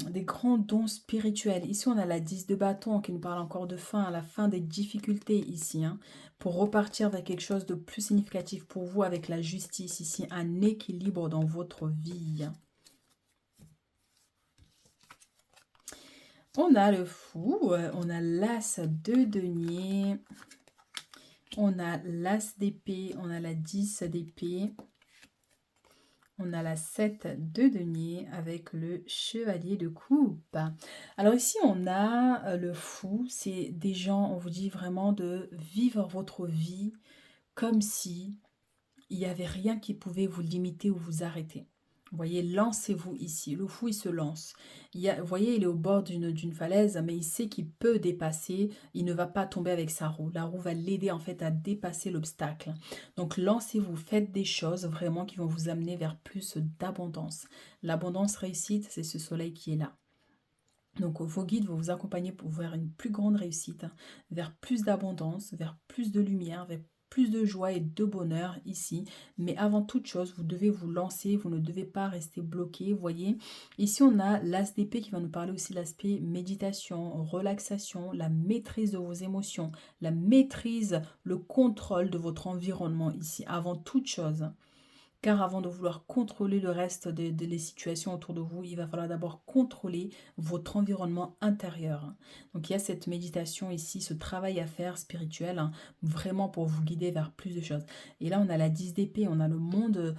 des grands dons spirituels. Ici, on a la 10 de bâton qui nous parle encore de fin, à la fin des difficultés ici, hein, pour repartir vers quelque chose de plus significatif pour vous avec la justice ici, un équilibre dans votre vie. On a le fou, on a l'as de denier, on a l'as d'épée, on a la 10 d'épée. On a la 7 de denier avec le chevalier de coupe. Alors ici, on a le fou. C'est des gens, on vous dit vraiment de vivre votre vie comme si il n'y avait rien qui pouvait vous limiter ou vous arrêter. Vous voyez, lancez-vous ici. Le fou, il se lance. Vous voyez, il est au bord d'une falaise, mais il sait qu'il peut dépasser. Il ne va pas tomber avec sa roue. La roue va l'aider en fait à dépasser l'obstacle. Donc, lancez-vous. Faites des choses vraiment qui vont vous amener vers plus d'abondance. L'abondance réussite, c'est ce soleil qui est là. Donc, vos guides vont vous accompagner pour vers une plus grande réussite, vers plus d'abondance, vers plus de lumière, vers plus de joie et de bonheur ici. Mais avant toute chose, vous devez vous lancer, vous ne devez pas rester bloqué. Vous voyez, ici on a l'as d'épée qui va nous parler aussi de l'aspect méditation, relaxation, la maîtrise de vos émotions, la maîtrise, le contrôle de votre environnement ici, avant toute chose. Car avant de vouloir contrôler le reste les situations autour de vous, il va falloir d'abord contrôler votre environnement intérieur, hein. Donc il y a cette méditation ici, ce travail à faire spirituel, hein, vraiment pour vous guider vers plus de choses. Et là, on a la 10 d'épée, on a le monde,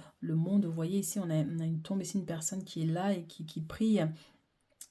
vous voyez ici, on a une tombe ici, une personne qui est là et qui prie.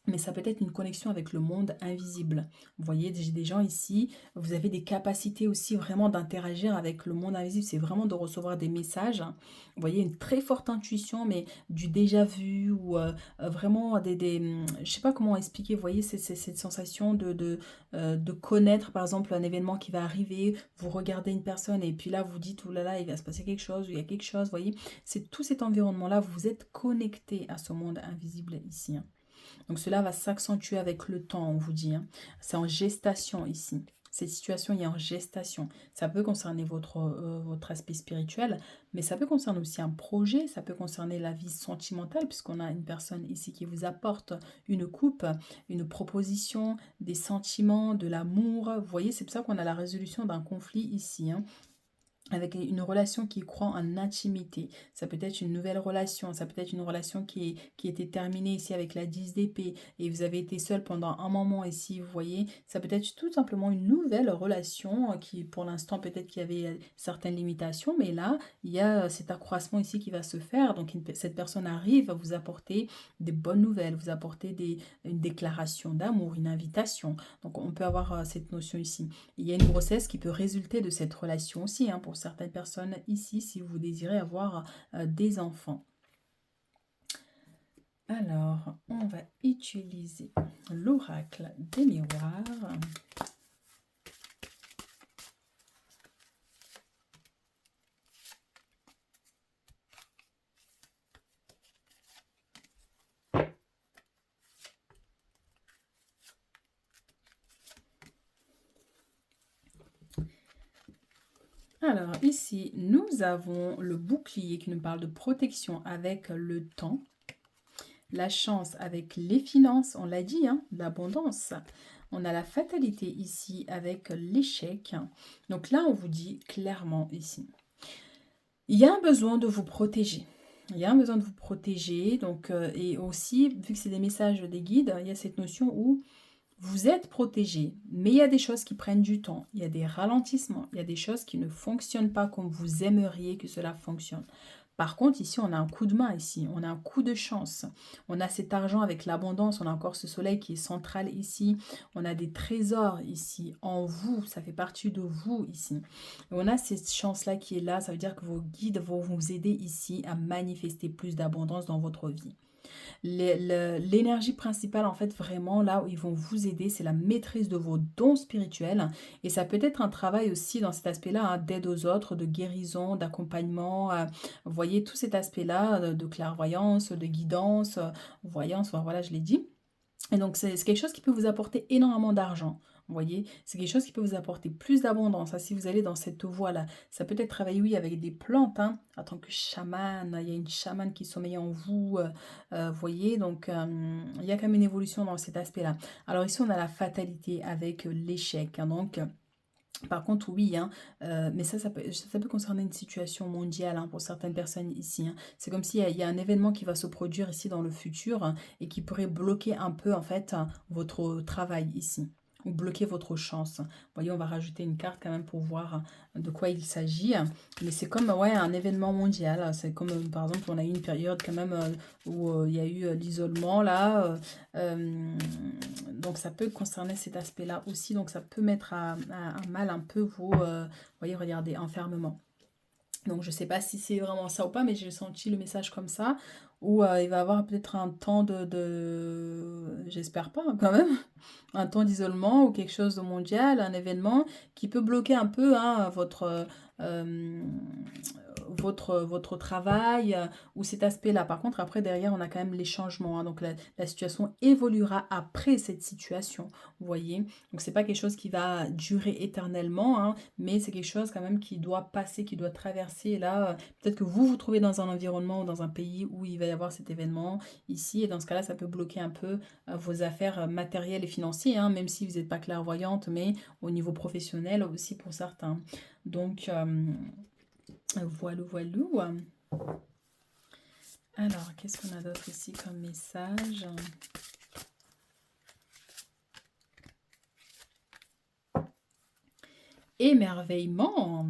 Mais ça peut être une connexion avec le monde invisible. Vous voyez, j'ai des gens ici, vous avez des capacités aussi vraiment d'interagir avec le monde invisible. C'est vraiment de recevoir des messages, hein. Vous voyez, une très forte intuition, mais du déjà vu ou vraiment je sais pas comment expliquer. Vous voyez, c'est cette sensation de connaître, par exemple, un événement qui va arriver. Vous regardez une personne et puis là, vous dites, oh là là, il va se passer quelque chose, ou il y a quelque chose. Vous voyez, c'est tout cet environnement-là. Vous êtes connecté à ce monde invisible ici, hein. Donc cela va s'accentuer avec le temps, on vous dit, hein. C'est en gestation ici. Cette situation est en gestation. Ça peut concerner votre aspect spirituel, mais ça peut concerner aussi un projet, ça peut concerner la vie sentimentale, puisqu'on a une personne ici qui vous apporte une coupe, une proposition, des sentiments, de l'amour. Vous voyez, c'est pour ça qu'on a la résolution d'un conflit ici, hein, avec une relation qui croit en intimité. Ça peut être une nouvelle relation, ça peut être une relation qui était terminée ici avec la 10 d'épée et vous avez été seul pendant un moment ici, vous voyez. Ça peut être tout simplement une nouvelle relation qui, pour l'instant, peut-être qu'il y avait certaines limitations, mais là, il y a cet accroissement ici qui va se faire. Donc, cette personne arrive à vous apporter des bonnes nouvelles, vous apporter une déclaration d'amour, une invitation. Donc, on peut avoir cette notion ici. Il y a une grossesse qui peut résulter de cette relation aussi, hein, pour certaines personnes ici, si vous désirez avoir des enfants. Alors, on va utiliser l'oracle des miroirs. Alors ici, nous avons le bouclier qui nous parle de protection avec le temps. La chance avec les finances, on l'a dit, hein, l'abondance. On a la fatalité ici avec l'échec. Donc là, on vous dit clairement ici, il y a un besoin de vous protéger. Il y a un besoin de vous protéger. Donc, et aussi, vu que c'est des messages des guides, il y a cette notion où vous êtes protégé, mais il y a des choses qui prennent du temps, il y a des ralentissements, il y a des choses qui ne fonctionnent pas comme vous aimeriez que cela fonctionne. Par contre, ici, on a un coup de main, ici, on a un coup de chance. On a cet argent avec l'abondance, on a encore ce soleil qui est central ici. On a des trésors ici, en vous, ça fait partie de vous ici. Et on a cette chance-là qui est là, ça veut dire que vos guides vont vous aider ici à manifester plus d'abondance dans votre vie. L'énergie principale, en fait, vraiment, là où ils vont vous aider, c'est la maîtrise de vos dons spirituels. Et ça peut être un travail aussi dans cet aspect-là, hein, d'aide aux autres, de guérison, d'accompagnement. Vous voyez, tout cet aspect-là de clairvoyance, de guidance, voyance, enfin, voilà, je l'ai dit. Et donc, c'est quelque chose qui peut vous apporter énormément d'argent. Vous voyez, c'est quelque chose qui peut vous apporter plus d'abondance, hein, si vous allez dans cette voie-là. Ça peut être travailler, oui, avec des plantes, hein, en tant que chaman. Il y a une chamane qui sommeille en vous. Vous voyez, donc il y a quand même une évolution dans cet aspect-là. Alors ici, on a la fatalité avec l'échec, hein, donc... Par contre, oui, hein, mais ça peut concerner une situation mondiale, hein, pour certaines personnes ici, hein. C'est comme s'il y a un événement qui va se produire ici dans le futur, hein, et qui pourrait bloquer un peu en fait, hein, votre travail ici, ou bloquer votre chance. Vous voyez, on va rajouter une carte quand même pour voir, de quoi il s'agit. Mais c'est comme, ouais, un événement mondial. C'est comme, par exemple, on a eu une période quand même où il y a eu l'isolement là. Donc ça peut concerner cet aspect-là aussi. Donc ça peut mettre à mal un peu voyez, regardez, enfermement. Donc je ne sais pas si c'est vraiment ça ou pas, mais j'ai senti le message comme ça, où il va y avoir peut-être un temps j'espère pas, hein, quand même, un temps d'isolement ou quelque chose de mondial, un événement qui peut bloquer un peu, hein, euh, votre travail, ou cet aspect-là. Par contre, après, derrière, on a quand même les changements, hein. Donc la situation évoluera après cette situation, vous voyez. Donc c'est pas quelque chose qui va durer éternellement, hein, mais c'est quelque chose quand même qui doit passer, qui doit traverser. Et là, peut-être que vous vous trouvez dans un environnement ou dans un pays où il va y avoir cet événement ici, et dans ce cas-là, ça peut bloquer un peu vos affaires matérielles et financières, hein, même si vous n'êtes pas clairvoyante, mais au niveau professionnel aussi pour certains. Donc, voilà, voilà. Alors, qu'est-ce qu'on a d'autre ici comme message? Émerveillement.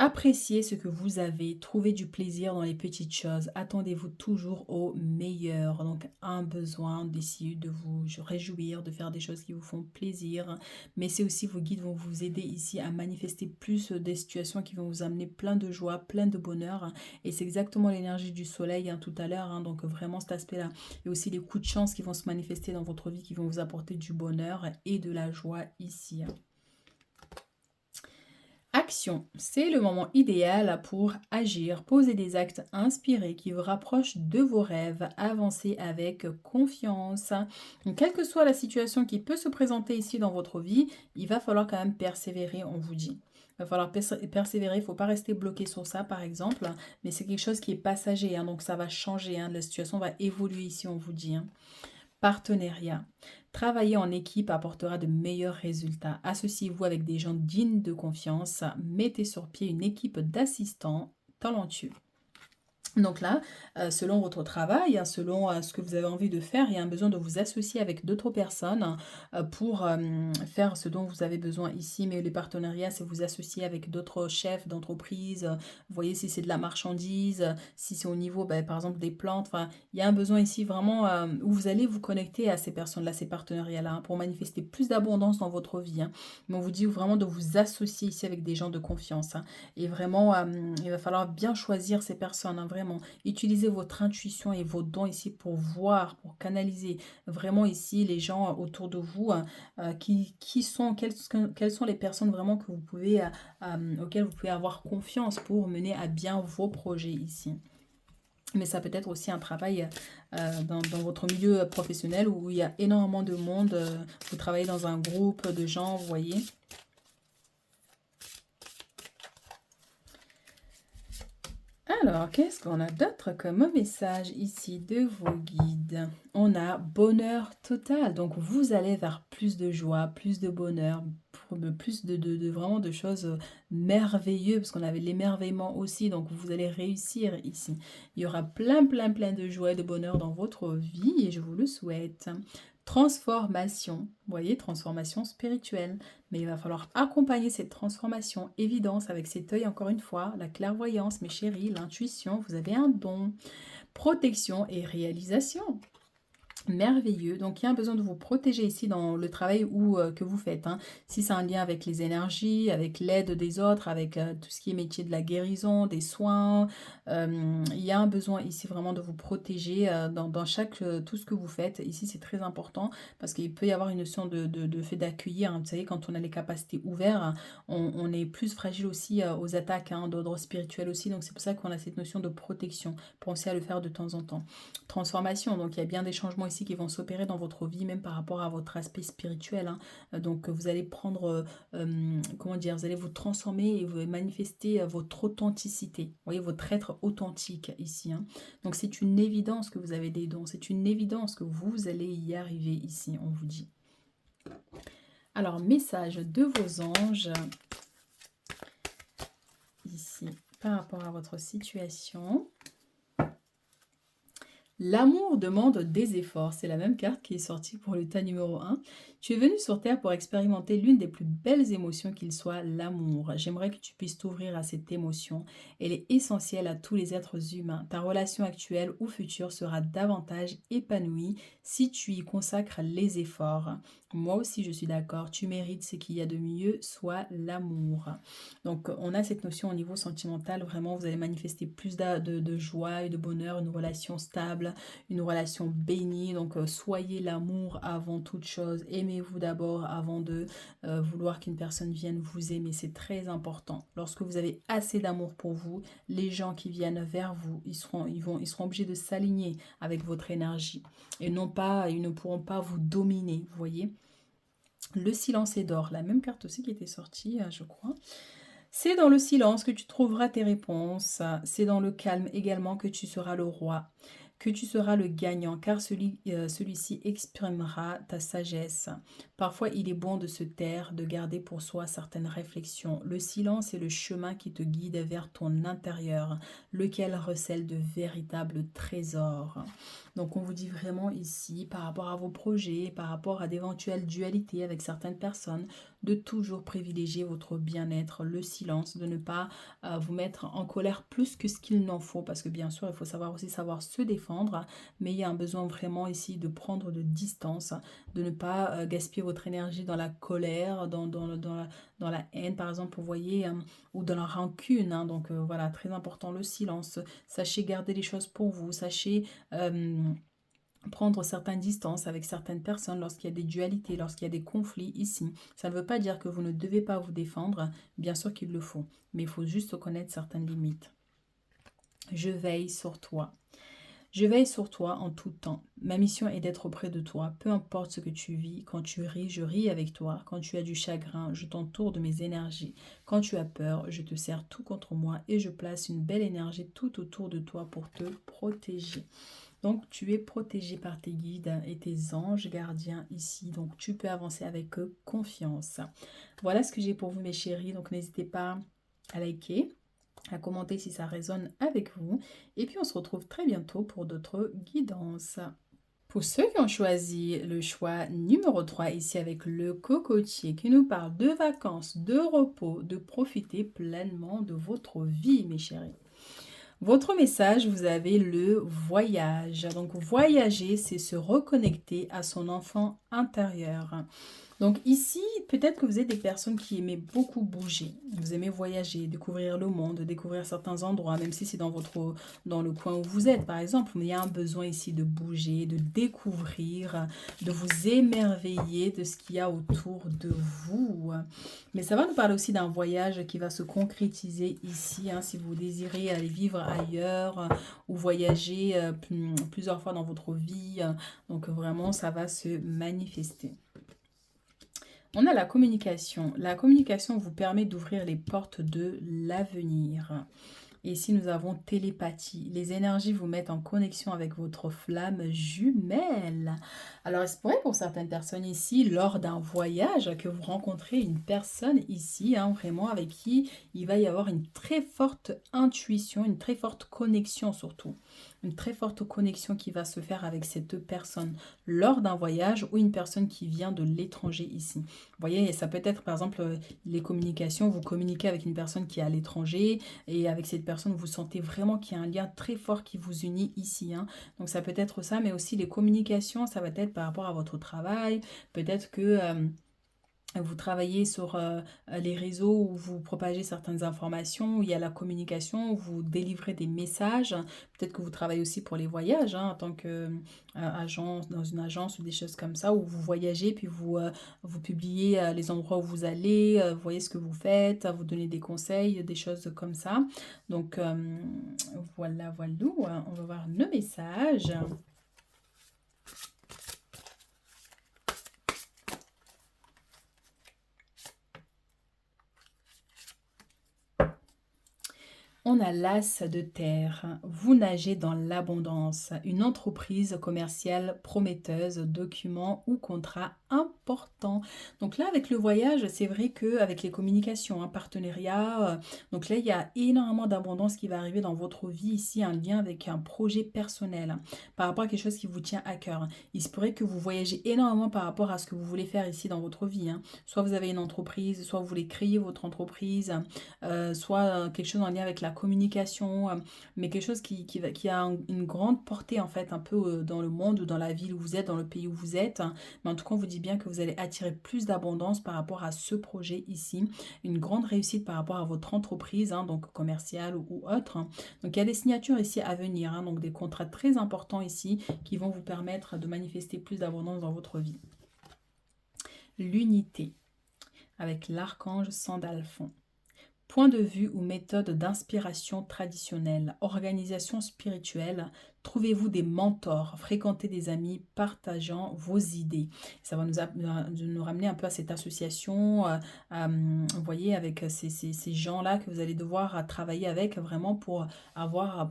Appréciez ce que vous avez, trouvez du plaisir dans les petites choses, attendez-vous toujours au meilleur. Donc, un besoin d'essayer de vous réjouir, de faire des choses qui vous font plaisir. Mais c'est aussi vos guides vont vous aider ici à manifester plus des situations qui vont vous amener plein de joie, plein de bonheur. Et c'est exactement l'énergie du soleil tout à l'heure. Donc, vraiment cet aspect-là. Et aussi les coups de chance qui vont se manifester dans votre vie, qui vont vous apporter du bonheur et de la joie ici. Action, c'est le moment idéal pour agir, poser des actes inspirés qui vous rapprochent de vos rêves, avancer avec confiance. Donc, quelle que soit la situation qui peut se présenter ici dans votre vie, il va falloir quand même persévérer, on vous dit. Il va falloir persévérer, il ne faut pas rester bloqué sur ça par exemple, mais c'est quelque chose qui est passager, donc ça va changer, la situation va évoluer ici, on vous dit. Partenariat. Travailler en équipe apportera de meilleurs résultats. Associez-vous avec des gens dignes de confiance. Mettez sur pied une équipe d'assistants talentueux. Donc là, selon votre travail, selon ce que vous avez envie de faire, il y a un besoin de vous associer avec d'autres personnes pour faire ce dont vous avez besoin ici. Mais les partenariats, c'est vous associer avec d'autres chefs d'entreprise. Vous voyez, si c'est de la marchandise, si c'est au niveau, par exemple, des plantes. Enfin, il y a un besoin ici vraiment où vous allez vous connecter à ces personnes-là, ces partenariats-là, pour manifester plus d'abondance dans votre vie. Mais on vous dit vraiment de vous associer ici avec des gens de confiance. Et vraiment, il va falloir bien choisir ces personnes, vraiment. Utilisez votre intuition et vos dons ici pour voir, pour canaliser vraiment ici les gens autour de vous, quelles sont les personnes vraiment que vous pouvez, auxquelles vous pouvez avoir confiance pour mener à bien vos projets ici. Mais ça peut être aussi un travail dans votre milieu professionnel où il y a énormément de monde, vous travaillez dans un groupe de gens, vous voyez. Alors, qu'est-ce qu'on a d'autre comme message ici de vos guides? On a bonheur total. Donc, vous allez vers plus de joie, plus de bonheur, plus de vraiment de choses merveilleuses, parce qu'on avait l'émerveillement aussi. Donc, vous allez réussir ici. Il y aura plein, plein, plein de joie et de bonheur dans votre vie et je vous le souhaite. Transformation, vous voyez, transformation spirituelle. Mais il va falloir accompagner cette transformation, évidence avec cet œil encore une fois, la clairvoyance, mes chéris, l'intuition, vous avez un don, protection et réalisation. Merveilleux. Donc, il y a un besoin de vous protéger ici dans le travail que vous faites. Si c'est un lien avec les énergies, avec l'aide des autres, avec tout ce qui est métier de la guérison, des soins, il y a un besoin ici vraiment de vous protéger dans tout ce que vous faites. Ici, c'est très important parce qu'il peut y avoir une notion de fait d'accueillir. Vous savez, quand on a les capacités ouvertes, on est plus fragile aussi aux attaques d'ordre spirituel aussi. Donc, c'est pour ça qu'on a cette notion de protection. Pensez à le faire de temps en temps. Transformation, donc il y a bien des changements ici qui vont s'opérer dans votre vie, même par rapport à votre aspect spirituel. Donc vous allez prendre, comment dire, vous allez vous transformer et vous manifester votre authenticité. Vous voyez, votre être authentique ici. Donc c'est une évidence que vous avez des dons, c'est une évidence que vous allez y arriver ici, on vous dit. Alors, message de vos anges, ici, par rapport à votre situation. L'amour demande des efforts. C'est la même carte qui est sortie pour le tas numéro 1. Tu es venu sur Terre pour expérimenter l'une des plus belles émotions qu'il soit, l'amour. J'aimerais que tu puisses t'ouvrir à cette émotion. Elle est essentielle à tous les êtres humains. Ta relation actuelle ou future sera davantage épanouie si tu y consacres les efforts. Moi aussi, je suis d'accord. Tu mérites ce qu'il y a de mieux, soit l'amour. Donc, on a cette notion au niveau sentimental. Vraiment, vous allez manifester plus de joie et de bonheur, une relation stable, une relation bénie. Donc, soyez l'amour avant toute chose. Aimez-vous d'abord avant de vouloir qu'une personne vienne vous aimer. C'est très important. Lorsque vous avez assez d'amour pour vous, les gens qui viennent vers vous, ils seront obligés de s'aligner avec votre énergie. Et non pas, ils ne pourront pas vous dominer, vous voyez. Le silence est d'or. La même carte aussi qui était sortie, je crois. C'est dans le silence que tu trouveras tes réponses. C'est dans le calme également que tu seras le roi. que tu seras le gagnant, car celui-ci exprimera ta sagesse. Parfois, il est bon de se taire, de garder pour soi certaines réflexions. Le silence est le chemin qui te guide vers ton intérieur, lequel recèle de véritables trésors. Donc, on vous dit vraiment ici, par rapport à vos projets, par rapport à d'éventuelles dualités avec certaines personnes, de toujours privilégier votre bien-être, le silence, de ne pas vous mettre en colère plus que ce qu'il n'en faut, parce que bien sûr, il faut savoir aussi savoir se défendre, mais il y a un besoin vraiment ici de prendre de distance, de ne pas gaspiller votre énergie dans la colère, dans la haine, par exemple, vous voyez, ou dans la rancune. Hein. Donc voilà, très important le silence. Sachez garder les choses pour vous, sachez prendre certaines distances avec certaines personnes lorsqu'il y a des dualités, lorsqu'il y a des conflits ici. Ça ne veut pas dire que vous ne devez pas vous défendre, bien sûr qu'il le faut, mais il faut juste connaître certaines limites. Je veille sur toi. Je veille sur toi en tout temps. Ma mission est d'être auprès de toi, peu importe ce que tu vis. Quand tu ris, je ris avec toi. Quand tu as du chagrin, je t'entoure de mes énergies. Quand tu as peur, je te serre tout contre moi et je place une belle énergie tout autour de toi pour te protéger. Donc, tu es protégé par tes guides et tes anges gardiens ici. Donc, tu peux avancer avec eux confiance. Voilà ce que j'ai pour vous, mes chéris. Donc, n'hésitez pas à liker, à commenter si ça résonne avec vous. Et puis, on se retrouve très bientôt pour d'autres guidances. Pour ceux qui ont choisi le choix numéro 3 ici avec le cocotier qui nous parle de vacances, de repos, de profiter pleinement de votre vie, mes chéris. Votre message, vous avez le voyage. Donc, voyager, c'est se reconnecter à son enfant intérieur. Donc ici, peut-être que vous êtes des personnes qui aimez beaucoup bouger. Vous aimez voyager, découvrir le monde, découvrir certains endroits, même si c'est dans le coin où vous êtes, par exemple. Mais il y a un besoin ici de bouger, de découvrir, de vous émerveiller de ce qu'il y a autour de vous. Mais ça va nous parler aussi d'un voyage qui va se concrétiser ici, hein, si vous désirez aller vivre ailleurs ou voyager plusieurs fois dans votre vie. Donc vraiment, ça va se manifester. On a la communication. La communication vous permet d'ouvrir les portes de l'avenir. Et ici, nous avons télépathie. Les énergies vous mettent en connexion avec votre flamme jumelle. Alors, il se pourrait pour certaines personnes ici, lors d'un voyage, que vous rencontrez une personne ici, hein, vraiment avec qui il va y avoir une très forte intuition, une très forte connexion surtout. Une très forte connexion qui va se faire avec cette personne lors d'un voyage ou une personne qui vient de l'étranger ici. Vous voyez, ça peut être par exemple les communications, vous communiquez avec une personne qui est à l'étranger et avec cette personne, vous sentez vraiment qu'il y a un lien très fort qui vous unit ici. Hein. Donc ça peut être ça, mais aussi les communications, ça va être par rapport à votre travail. Peut-être que vous travaillez sur les réseaux où vous propagez certaines informations, où il y a la communication, où vous délivrez des messages. Peut-être que vous travaillez aussi pour les voyages, hein, en tant qu'agent dans une agence ou des choses comme ça, où vous voyagez, puis vous publiez les endroits où vous allez, vous voyez ce que vous faites, vous donnez des conseils, des choses comme ça. Donc voilà, voilà, on va voir nos messages. On a l'as de terre. Vous nagez dans l'abondance. Une entreprise commerciale prometteuse, document ou contrat important. Donc là, avec le voyage, c'est vrai qu'avec les communications, un partenariat, donc là, il y a énormément d'abondance qui va arriver dans votre vie ici, un lien avec un projet personnel, par rapport à quelque chose qui vous tient à cœur. Il se pourrait que vous voyagez énormément par rapport à ce que vous voulez faire ici dans votre vie. Hein. Soit vous avez une entreprise, soit vous voulez créer votre entreprise, soit quelque chose en lien avec la communication, mais quelque chose qui a une grande portée en fait, un peu dans le monde ou dans la ville où vous êtes, dans le pays où vous êtes. Hein. Mais en tout cas, on vous dit bien que vous allez attirer plus d'abondance par rapport à ce projet ici. Une grande réussite par rapport à votre entreprise, hein, donc commerciale ou autre. Hein. Donc, il y a des signatures ici à venir, hein, donc des contrats très importants ici qui vont vous permettre de manifester plus d'abondance dans votre vie. L'unité avec l'archange Sandalphon. Point de vue ou méthode d'inspiration traditionnelle, organisation spirituelle, Trouvez-vous des mentors, fréquentez des amis partageant vos idées. Ça va nous ramener un peu à cette association, vous voyez, avec ces gens-là que vous allez devoir travailler avec vraiment pour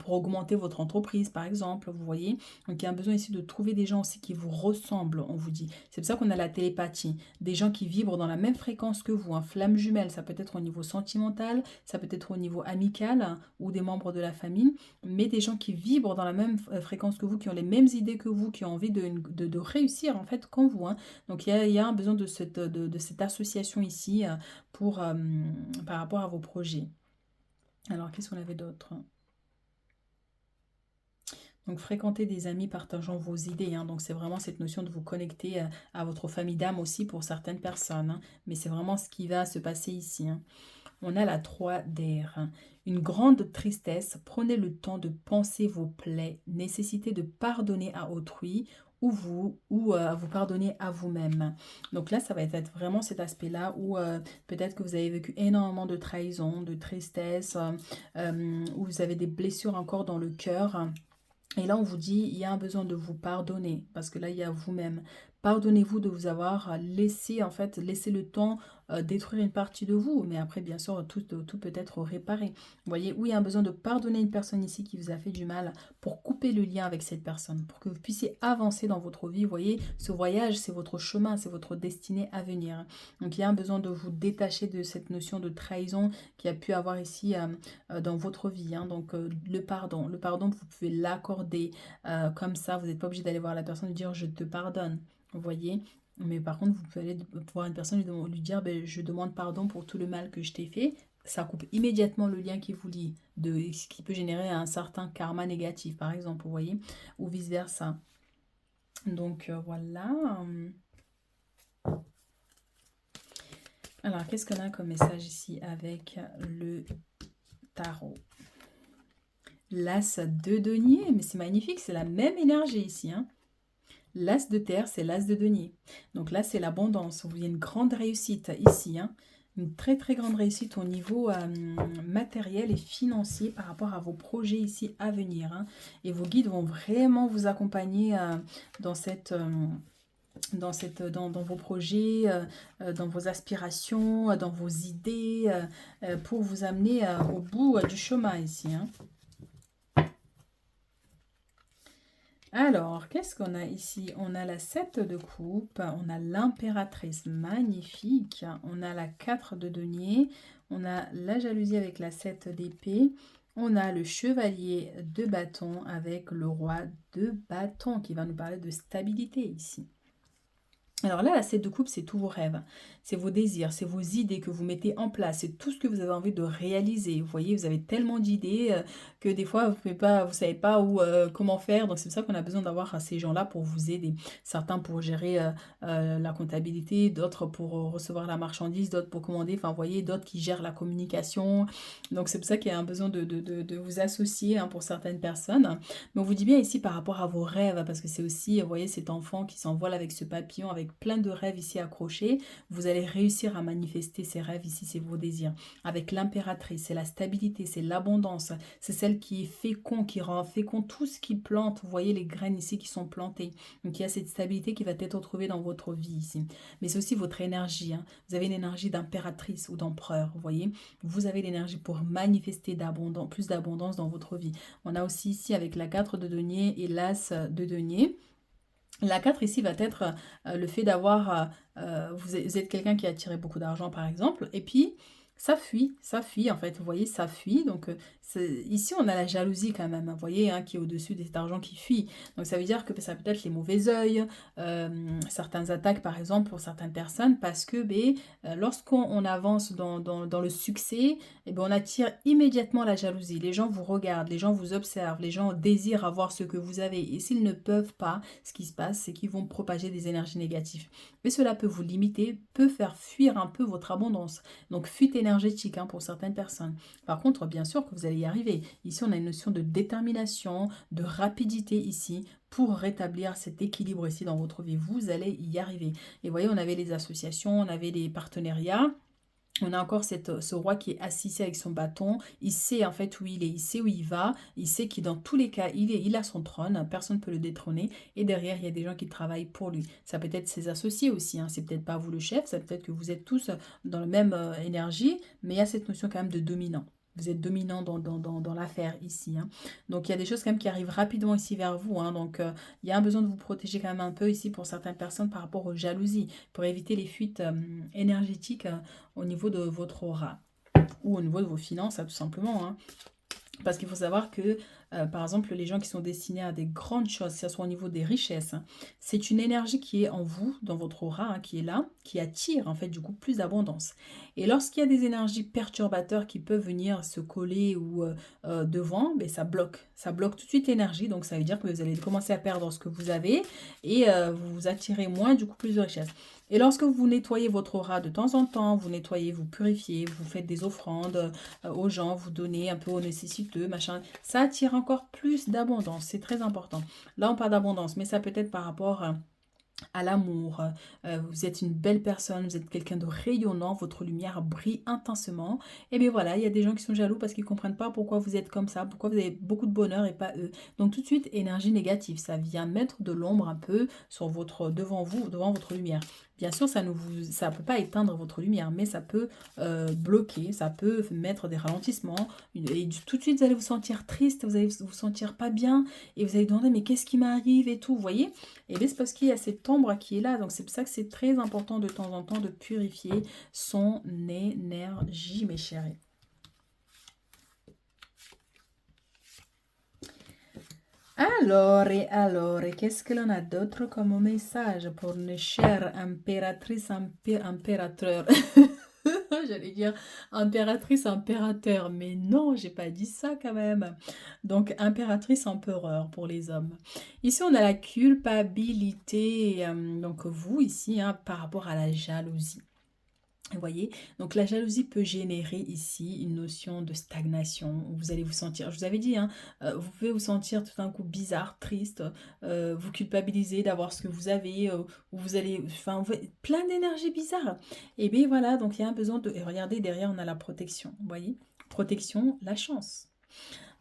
augmenter votre entreprise, par exemple, vous voyez. Donc, il y a un besoin ici de trouver des gens aussi qui vous ressemblent, on vous dit. C'est pour ça qu'on a la télépathie. Des gens qui vibrent dans la même fréquence que vous, un flamme jumelle, ça peut être au niveau sentimental, ça peut être au niveau amical ou des membres de la famille, mais des gens qui vibrent dans la même fréquence que vous, qui ont les mêmes idées que vous, qui ont envie de réussir en fait comme vous, hein. Donc il y a un besoin de cette association ici par rapport à vos projets. Alors qu'est-ce qu'on avait d'autre? Donc fréquenter des amis partageant vos idées, hein. Donc c'est vraiment cette notion de vous connecter à votre famille d'âme aussi pour certaines personnes, hein. Mais c'est vraiment ce qui va se passer ici, hein. On a la 3 d'air, hein. Une grande tristesse, prenez le temps de penser vos plaies, nécessité de pardonner à autrui ou vous pardonner à vous-même. Donc là, ça va être vraiment cet aspect-là où peut-être que vous avez vécu énormément de trahison, de tristesse, où vous avez des blessures encore dans le cœur. Et là, on vous dit, il y a un besoin de vous pardonner, parce que là, il y a vous-même. Pardonnez-vous de vous avoir laissé, en fait, laisser le temps détruire une partie de vous. Mais après, bien sûr, tout peut être réparé. Vous voyez, oui, il y a un besoin de pardonner une personne ici qui vous a fait du mal pour couper le lien avec cette personne, pour que vous puissiez avancer dans votre vie. Vous voyez, ce voyage, c'est votre chemin, c'est votre destinée à venir. Donc, il y a un besoin de vous détacher de cette notion de trahison qui a pu avoir ici dans votre vie, hein. Donc, le pardon, vous pouvez l'accorder comme ça. Vous n'êtes pas obligé d'aller voir la personne et dire je te pardonne. Vous voyez? Mais par contre, vous pouvez aller voir une personne et lui dire ben, je demande pardon pour tout le mal que je t'ai fait. Ça coupe immédiatement le lien qui vous lie, ce qui peut générer un certain karma négatif, par exemple, vous voyez, ou vice-versa. Donc voilà. Alors, qu'est-ce qu'on a comme message ici avec le tarot? L'as de denier, mais c'est magnifique, c'est la même énergie ici, hein. L'as de terre, c'est l'as de denier. Donc là, c'est l'abondance. Vous voyez une grande réussite ici, hein. Une très très grande réussite au niveau matériel et financier par rapport à vos projets ici à venir, hein. Et vos guides vont vraiment vous accompagner dans dans vos projets, dans vos aspirations, dans vos idées, pour vous amener au bout du chemin ici, hein. Alors, qu'est-ce qu'on a ici? On a la 7 de coupe, on a l'impératrice, magnifique. On a la 4 de denier, on a la jalousie avec la 7 d'épée. On a le chevalier de bâton avec le roi de bâton qui va nous parler de stabilité ici. Alors là, la 7 de coupe, c'est tous vos rêves, c'est vos désirs, c'est vos idées que vous mettez en place, c'est tout ce que vous avez envie de réaliser. Vous voyez, vous avez tellement d'idées que des fois, vous savez pas où, comment faire. Donc c'est pour ça qu'on a besoin d'avoir ces gens-là pour vous aider. Certains pour gérer la comptabilité, d'autres pour recevoir la marchandise, d'autres pour commander. Enfin, vous voyez, d'autres qui gèrent la communication. Donc c'est pour ça qu'il y a un besoin de vous associer, hein, pour certaines personnes. Mais on vous dit bien ici par rapport à vos rêves, parce que c'est aussi, vous voyez, cet enfant qui s'envole avec ce papillon, avec plein de rêves ici accrochés. Vous allez réussir à manifester ces rêves ici, c'est vos désirs. Avec l'impératrice, c'est la stabilité, c'est l'abondance, c'est celle qui est fécond, qui rend fécond tout ce qui plante. Vous voyez les graines ici qui sont plantées. Donc il y a cette stabilité qui va être trouvée dans votre vie ici. Mais c'est aussi votre énergie, hein. Vous avez une énergie d'impératrice ou d'empereur, vous voyez. Vous avez l'énergie pour manifester plus d'abondance dans votre vie. On a aussi ici avec la 4 de denier et l'as de denier. La 4 ici va être le fait d'avoir, vous êtes quelqu'un qui a attiré beaucoup d'argent par exemple, et puis ça fuit en fait, vous voyez, ça fuit. Donc ici on a la jalousie quand même, hein, vous voyez, hein, qui est au-dessus de cet argent qui fuit. Donc ça veut dire que ça peut être les mauvais œils, certaines attaques par exemple pour certaines personnes, parce que lorsqu'on avance dans le succès, on attire immédiatement la jalousie. Les gens vous regardent, les gens vous observent, les gens désirent avoir ce que vous avez. Et s'ils ne peuvent pas, ce qui se passe, c'est qu'ils vont propager des énergies négatives. Mais cela peut vous limiter, peut faire fuir un peu votre abondance. Donc fuite énergétique, hein, pour certaines personnes. Par contre, bien sûr que vous allez y arriver. Ici, on a une notion de détermination, de rapidité ici, pour rétablir cet équilibre ici dans votre vie. Vous allez y arriver. Et vous voyez, on avait les associations, on avait les partenariats. On a encore ce roi qui est assis ici avec son bâton. Il sait en fait où il est, il sait où il va. Il sait qu'il dans tous les cas, il a son trône. Personne ne peut le détrôner. Et derrière, il y a des gens qui travaillent pour lui. Ça peut être ses associés aussi, hein. C'est peut-être pas vous le chef. Ça peut être que vous êtes tous dans la même énergie. Mais il y a cette notion quand même de dominant. Vous êtes dominant dans l'affaire ici, hein. Donc il y a des choses quand même qui arrivent rapidement ici vers vous, hein. Donc il y a un besoin de vous protéger quand même un peu ici pour certaines personnes par rapport aux jalousies. Pour éviter les fuites énergétiques au niveau de votre aura ou au niveau de vos finances, hein, tout simplement, hein. Parce qu'il faut savoir que, par exemple, les gens qui sont destinés à des grandes choses, que ce soit au niveau des richesses, hein, c'est une énergie qui est en vous, dans votre aura, hein, qui est là, qui attire en fait du coup plus d'abondance. Et lorsqu'il y a des énergies perturbateurs qui peuvent venir se coller ou devant, ben, ça bloque tout de suite l'énergie. Donc ça veut dire que vous allez commencer à perdre ce que vous avez et vous attirez moins du coup plus de richesses. Et lorsque vous nettoyez votre aura de temps en temps, vous nettoyez, vous purifiez, vous faites des offrandes aux gens, vous donnez un peu aux nécessiteux, machin, ça attire encore plus d'abondance. C'est très important. Là, on parle d'abondance, mais ça peut être par rapport à l'amour. Vous êtes une belle personne, vous êtes quelqu'un de rayonnant, votre lumière brille intensément. Et bien voilà, il y a des gens qui sont jaloux parce qu'ils ne comprennent pas pourquoi vous êtes comme ça, pourquoi vous avez beaucoup de bonheur et pas eux. Donc tout de suite, énergie négative, ça vient mettre de l'ombre un peu sur votre, devant vous, devant votre lumière. Bien sûr, ça ne peut pas éteindre votre lumière, mais ça peut bloquer, ça peut mettre des ralentissements. Et tout de suite, vous allez vous sentir triste, vous allez vous sentir pas bien, et vous allez demander, mais qu'est-ce qui m'arrive et tout, vous voyez? Et bien c'est parce qu'il y a cette ombre qui est là, donc c'est pour ça que c'est très important de temps en temps de purifier son énergie, mes chéris. Alors, qu'est-ce que l'on a d'autre comme message pour une chère impératrice, impérateur? J'allais dire impératrice, impérateur, mais non, j'ai pas dit ça quand même. Donc, impératrice, empereur pour les hommes. Ici, on a la culpabilité, donc vous ici, hein, par rapport à la jalousie. Vous voyez, donc la jalousie peut générer ici une notion de stagnation, où vous allez vous sentir, je vous avais dit, hein, vous pouvez vous sentir tout d'un coup bizarre, triste, vous culpabiliser d'avoir ce que vous avez, où vous allez, enfin, plein d'énergie bizarre. Et bien voilà, donc il y a un besoin de, et regardez, derrière on a la protection, vous voyez, protection, la chance.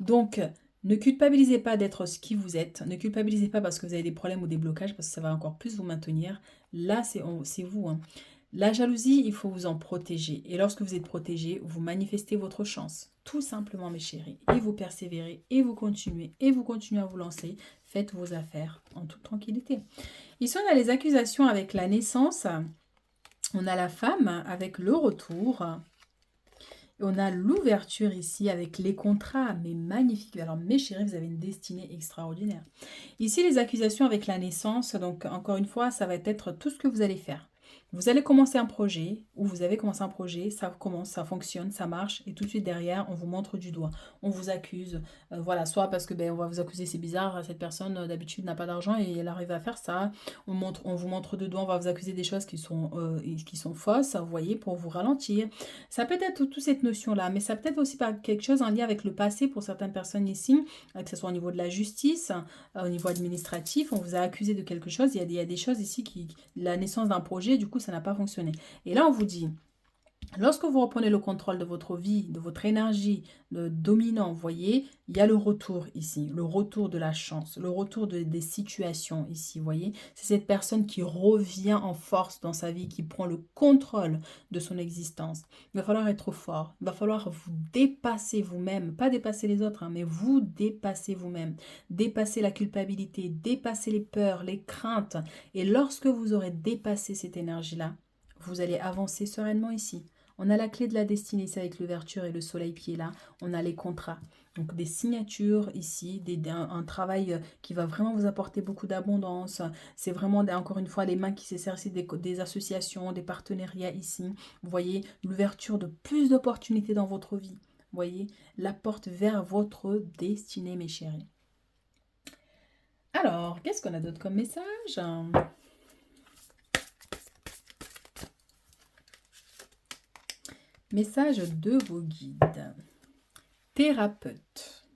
Donc, ne culpabilisez pas d'être ce qui vous êtes, ne culpabilisez pas parce que vous avez des problèmes ou des blocages, parce que ça va encore plus vous maintenir. Là, c'est vous, hein. La jalousie, il faut vous en protéger. Et lorsque vous êtes protégé, vous manifestez votre chance. Tout simplement, mes chéris. Et vous persévérez, et vous continuez à vous lancer. Faites vos affaires en toute tranquillité. Ici, on a les accusations avec la naissance. On a la femme avec le retour. On a l'ouverture ici avec les contrats, mais magnifique. Alors mes chéris, vous avez une destinée extraordinaire. Ici, les accusations avec la naissance, donc encore une fois, ça va être tout ce que vous allez faire. Vous allez commencer un projet, ou vous avez commencé un projet, ça commence, ça fonctionne, ça marche, et tout de suite derrière, on vous montre du doigt. On vous accuse, voilà, soit parce que ben, on va vous accuser, c'est bizarre, cette personne d'habitude n'a pas d'argent et elle arrive à faire ça. On vous montre du doigt, on va vous accuser des choses qui sont fausses, vous voyez, pour vous ralentir. Ça peut être toute cette notion-là, mais ça peut être aussi par quelque chose en lien avec le passé pour certaines personnes ici, que ce soit au niveau de la justice, au niveau administratif, on vous a accusé de quelque chose, il y a des choses ici la naissance d'un projet, du coup ça n'a pas fonctionné. Et là on vous dit, lorsque vous reprenez le contrôle de votre vie, de votre énergie, le dominant, vous voyez, il y a le retour ici, le retour de la chance, le retour des situations ici, vous voyez. C'est cette personne qui revient en force dans sa vie, qui prend le contrôle de son existence. Il va falloir être fort, il va falloir vous dépasser vous-même, pas dépasser les autres, hein, mais vous dépasser vous-même, dépasser la culpabilité, dépasser les peurs, les craintes. Et lorsque vous aurez dépassé cette énergie-là, vous allez avancer sereinement ici. On a la clé de la destinée ici avec l'ouverture et le soleil qui est là. On a les contrats. Donc des signatures ici, un travail qui va vraiment vous apporter beaucoup d'abondance. C'est vraiment, encore une fois, les mains qui s'exercent des associations, des partenariats ici. Vous voyez, l'ouverture de plus d'opportunités dans votre vie. Vous voyez, la porte vers votre destinée, mes chéris. Alors, qu'est-ce qu'on a d'autre comme message ? Message de vos guides. Thérapeute.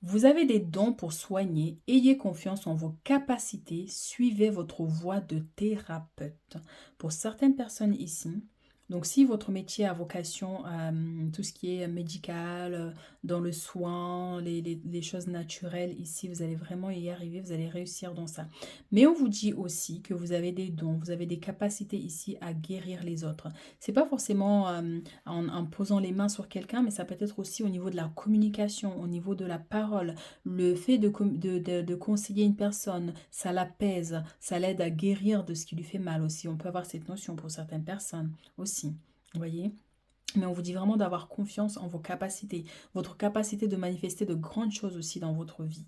Vous avez des dons pour soigner, ayez confiance en vos capacités, suivez votre voie de thérapeute. Pour certaines personnes ici, Donc si votre métier a vocation à tout ce qui est médical, dans le soin, les choses naturelles, ici, vous allez vraiment y arriver, vous allez réussir dans ça. Mais on vous dit aussi que vous avez des dons, vous avez des capacités ici à guérir les autres. C'est pas forcément en posant les mains sur quelqu'un, mais ça peut être aussi au niveau de la communication, au niveau de la parole. Le fait de conseiller une personne, ça l'apaise, ça l'aide à guérir de ce qui lui fait mal aussi. On peut avoir cette notion pour certaines personnes aussi, vous voyez? Mais on vous dit vraiment d'avoir confiance en vos capacités, votre capacité de manifester de grandes choses aussi dans votre vie.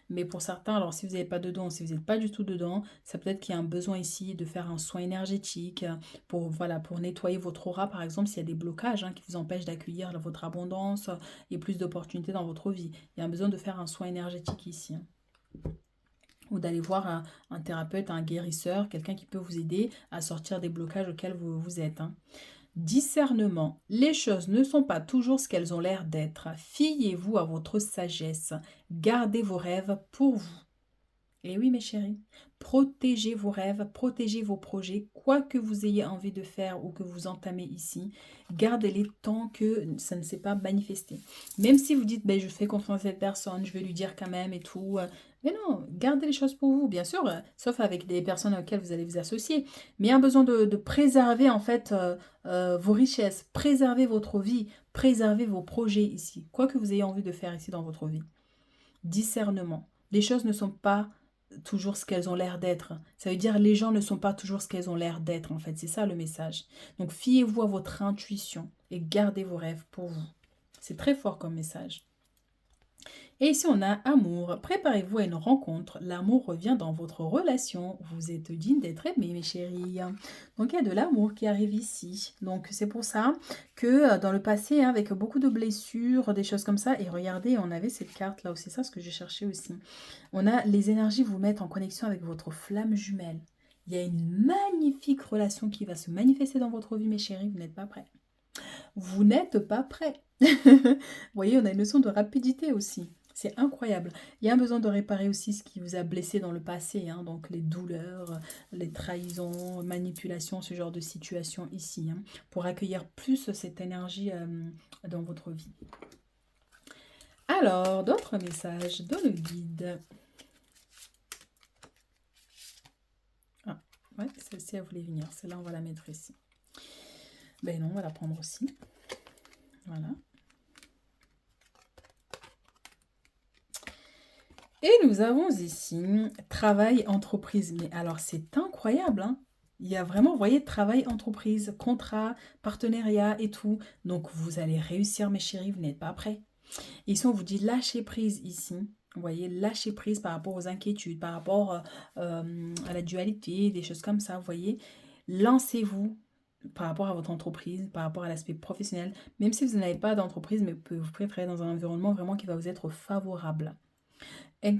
Mais pour certains, alors si vous n'avez pas dedans, si vous n'êtes pas du tout dedans, ça peut être qu'il y a un besoin ici de faire un soin énergétique pour, voilà, pour nettoyer votre aura, par exemple, s'il y a des blocages qui vous empêchent d'accueillir votre abondance et plus d'opportunités dans votre vie. Il y a un besoin de faire un soin énergétique ici. Ou d'aller voir un thérapeute, un guérisseur, quelqu'un qui peut vous aider à sortir des blocages auxquels vous êtes. Discernement. Les choses ne sont pas toujours ce qu'elles ont l'air d'être. Fiez-vous à votre sagesse. Gardez vos rêves pour vous. Et oui, mes chéris, protégez vos rêves, protégez vos projets, quoi que vous ayez envie de faire ou que vous entamez ici, gardez-les tant que ça ne s'est pas manifesté. Même si vous dites, ben, je fais confiance à cette personne, je vais lui dire quand même et tout. Mais non, gardez les choses pour vous, bien sûr, sauf avec des personnes auxquelles vous allez vous associer. Mais il y a un besoin de préserver en fait vos richesses, préserver votre vie, préserver vos projets ici, quoi que vous ayez envie de faire ici dans votre vie. Discernement. Les choses ne sont pas toujours ce qu'elles ont l'air d'être. Ça veut dire les gens ne sont pas toujours ce qu'elles ont l'air d'être en fait. C'est ça le message. Donc fiez-vous à votre intuition et gardez vos rêves pour vous. C'est très fort comme message. Et ici, on a amour. Préparez-vous à une rencontre. L'amour revient dans votre relation. Vous êtes digne d'être aimé, mes chéris. Donc, il y a de l'amour qui arrive ici. Donc, c'est pour ça que dans le passé, avec beaucoup de blessures, des choses comme ça, et regardez, on avait cette carte-là aussi. C'est ça ce que j'ai cherché aussi. On a les énergies vous mettent en connexion avec votre flamme jumelle. Il y a une magnifique relation qui va se manifester dans votre vie, mes chéris. Vous n'êtes pas prêts. Vous n'êtes pas prêts. Vous voyez, on a une notion de rapidité aussi. C'est incroyable. Il y a un besoin de réparer aussi ce qui vous a blessé dans le passé, donc les douleurs, les trahisons, manipulations, ce genre de situation ici, pour accueillir plus cette énergie dans votre vie. Alors, d'autres messages dans le guide. Ah, ouais, celle-ci, elle voulait venir. Celle-là, on va la mettre ici. Ben non, on va la prendre aussi. Voilà. Et nous avons ici travail, entreprise. Mais alors, c'est incroyable, Il y a vraiment, vous voyez, travail, entreprise, contrat, partenariat et tout. Donc, vous allez réussir, mes chéris, vous n'êtes pas prêts. Ici, on vous dit lâcher prise ici. Vous voyez, lâcher prise par rapport aux inquiétudes, par rapport à la dualité, des choses comme ça, vous voyez. Lancez-vous par rapport à votre entreprise, par rapport à l'aspect professionnel. Même si vous n'avez pas d'entreprise, mais vous pouvez travailler dans un environnement vraiment qui va vous être favorable.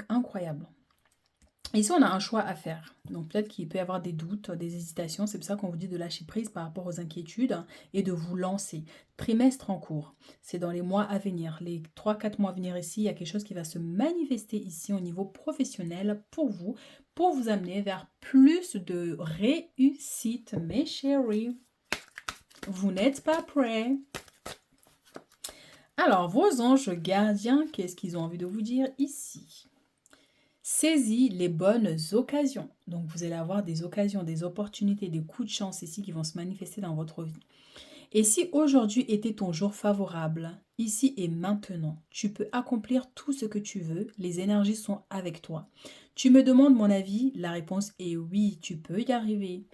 Incroyable. Ici, on a un choix à faire. Donc, peut-être qu'il peut y avoir des doutes, des hésitations. C'est pour ça qu'on vous dit de lâcher prise par rapport aux inquiétudes et de vous lancer. Trimestre en cours. C'est dans les mois à venir. Les 3-4 mois à venir ici, il y a quelque chose qui va se manifester ici au niveau professionnel pour vous amener vers plus de réussite, mes chéris. Vous n'êtes pas prêts. Alors, vos anges gardiens, qu'est-ce qu'ils ont envie de vous dire ici? Saisis les bonnes occasions. Donc, vous allez avoir des occasions, des opportunités, des coups de chance ici qui vont se manifester dans votre vie. Et si aujourd'hui était ton jour favorable, ici et maintenant, tu peux accomplir tout ce que tu veux, les énergies sont avec toi. Tu me demandes mon avis, la réponse est oui, tu peux y arriver.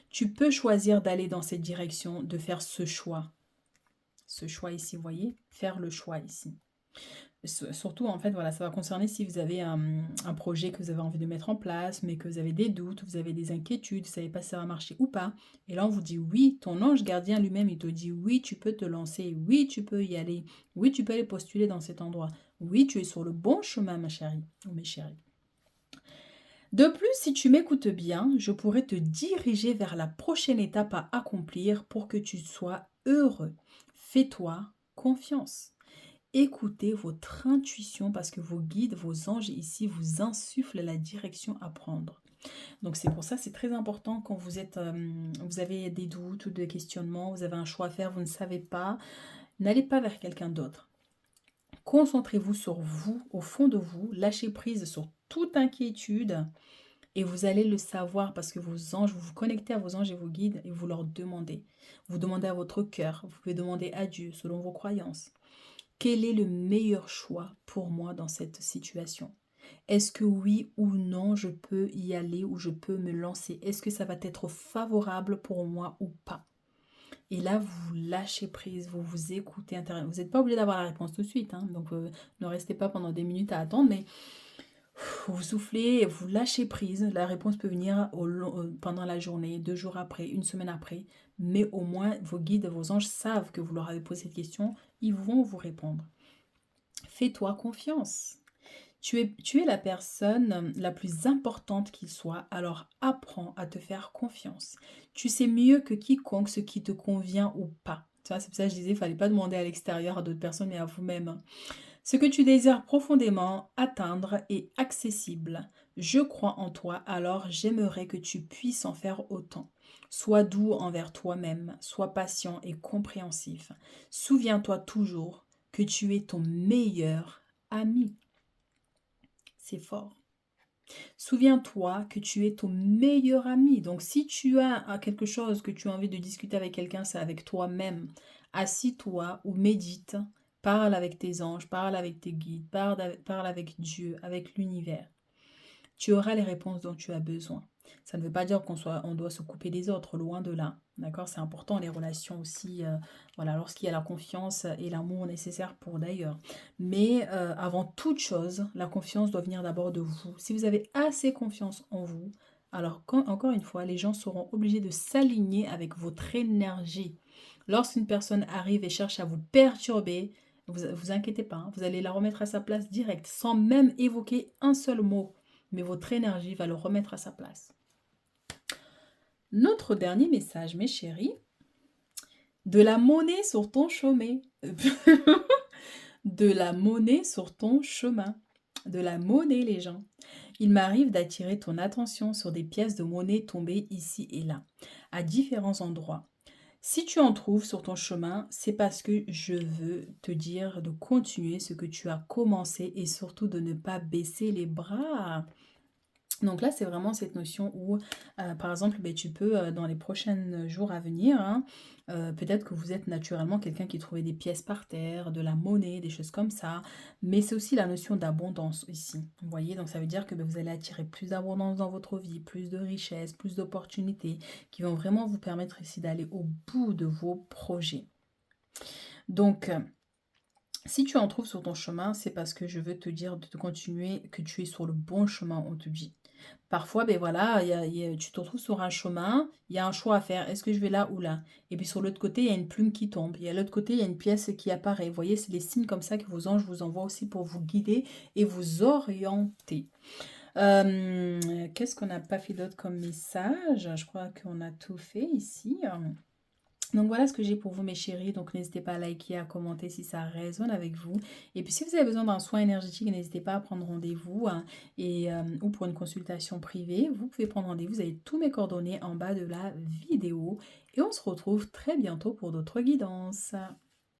Tu peux choisir d'aller dans cette direction, de faire ce choix. Ce choix ici, vous voyez, faire le choix ici. Surtout, en fait, voilà, ça va concerner si vous avez un projet que vous avez envie de mettre en place, mais que vous avez des doutes, vous avez des inquiétudes, vous ne savez pas si ça va marcher ou pas. Et là, on vous dit oui, ton ange gardien lui-même, il te dit oui, tu peux te lancer, oui, tu peux y aller, oui, tu peux aller postuler dans cet endroit. Oui, tu es sur le bon chemin, ma chérie, ou mes chéris. De plus, si tu m'écoutes bien, je pourrais te diriger vers la prochaine étape à accomplir pour que tu sois heureux. Fais-toi confiance. Écoutez votre intuition parce que vos guides, vos anges ici vous insufflent la direction à prendre. Donc c'est pour ça, c'est très important quand vous êtes, vous avez des doutes ou des questionnements, vous avez un choix à faire, vous ne savez pas, n'allez pas vers quelqu'un d'autre. Concentrez-vous sur vous, au fond de vous, lâchez prise sur toute inquiétude et vous allez le savoir parce que vos anges, vous vous connectez à vos anges et vos guides et vous leur demandez. Vous demandez à votre cœur, vous pouvez demander à Dieu selon vos croyances. Quel est le meilleur choix pour moi dans cette situation? Est-ce que oui ou non, je peux y aller ou je peux me lancer? Est-ce que ça va être favorable pour moi ou pas? Et là, vous lâchez prise, vous vous écoutez intérieurement. Vous n'êtes pas obligé d'avoir la réponse tout de suite, hein, donc ne restez pas pendant des minutes à attendre, mais vous soufflez, vous lâchez prise. La réponse peut venir pendant la journée, 2 jours après, une semaine après, mais au moins vos guides, vos anges savent que vous leur avez posé cette question, ils vont vous répondre. Fais-toi confiance. Tu es la personne la plus importante qu'il soit, alors apprends à te faire confiance. Tu sais mieux que quiconque ce qui te convient ou pas. Tu vois, c'est pour ça que je disais, il ne fallait pas demander à l'extérieur à d'autres personnes, mais à vous-même. Ce que tu désires profondément atteindre est accessible. Je crois en toi, alors j'aimerais que tu puisses en faire autant. Sois doux envers toi-même, sois patient et compréhensif. Souviens-toi toujours que tu es ton meilleur ami. C'est fort. Souviens-toi que tu es ton meilleur ami. Donc, si tu as quelque chose que tu as envie de discuter avec quelqu'un, c'est avec toi-même. Assis-toi ou médite. Parle avec tes anges, parle avec tes guides, parle avec Dieu, avec l'univers. Tu auras les réponses dont tu as besoin. Ça ne veut pas dire on doit se couper des autres, loin de là. D'accord? C'est important les relations aussi, voilà, lorsqu'il y a la confiance et l'amour nécessaire pour d'ailleurs. Mais avant toute chose, la confiance doit venir d'abord de vous. Si vous avez assez confiance en vous, alors encore une fois, les gens seront obligés de s'aligner avec votre énergie. Lorsqu'une personne arrive et cherche à vous perturber, vous inquiétez pas, hein, vous allez la remettre à sa place direct, sans même évoquer un seul mot. Mais votre énergie va le remettre à sa place. Notre dernier message, mes chéris, de la monnaie sur ton chemin. De la monnaie sur ton chemin. De la monnaie, les gens. Il m'arrive d'attirer ton attention sur des pièces de monnaie tombées ici et là, à différents endroits. Si tu en trouves sur ton chemin, c'est parce que je veux te dire de continuer ce que tu as commencé et surtout de ne pas baisser les bras. Donc là, c'est vraiment cette notion où, par exemple, tu peux, dans les prochains jours à venir, hein, peut-être que vous êtes naturellement quelqu'un qui trouvait des pièces par terre, de la monnaie, des choses comme ça. Mais c'est aussi la notion d'abondance ici. Vous voyez, donc ça veut dire que vous allez attirer plus d'abondance dans votre vie, plus de richesses, plus d'opportunités qui vont vraiment vous permettre ici d'aller au bout de vos projets. Donc, si tu en trouves sur ton chemin, c'est parce que je veux te dire de continuer, que tu es sur le bon chemin, on te dit. Parfois, voilà, tu te retrouves sur un chemin, il y a un choix à faire. Est-ce que je vais là ou là? Et puis sur l'autre côté, il y a une plume qui tombe. Et à l'autre côté, il y a une pièce qui apparaît. Vous voyez, c'est des signes comme ça que vos anges vous envoient aussi pour vous guider et vous orienter. Qu'est-ce qu'on n'a pas fait d'autre comme message? Je crois qu'on a tout fait ici. Donc voilà ce que j'ai pour vous mes chéris, donc n'hésitez pas à liker, à commenter si ça résonne avec vous. Et puis si vous avez besoin d'un soin énergétique, n'hésitez pas à prendre rendez-vous hein, ou pour une consultation privée, vous pouvez prendre rendez-vous, vous avez tous mes coordonnées en bas de la vidéo. Et on se retrouve très bientôt pour d'autres guidances.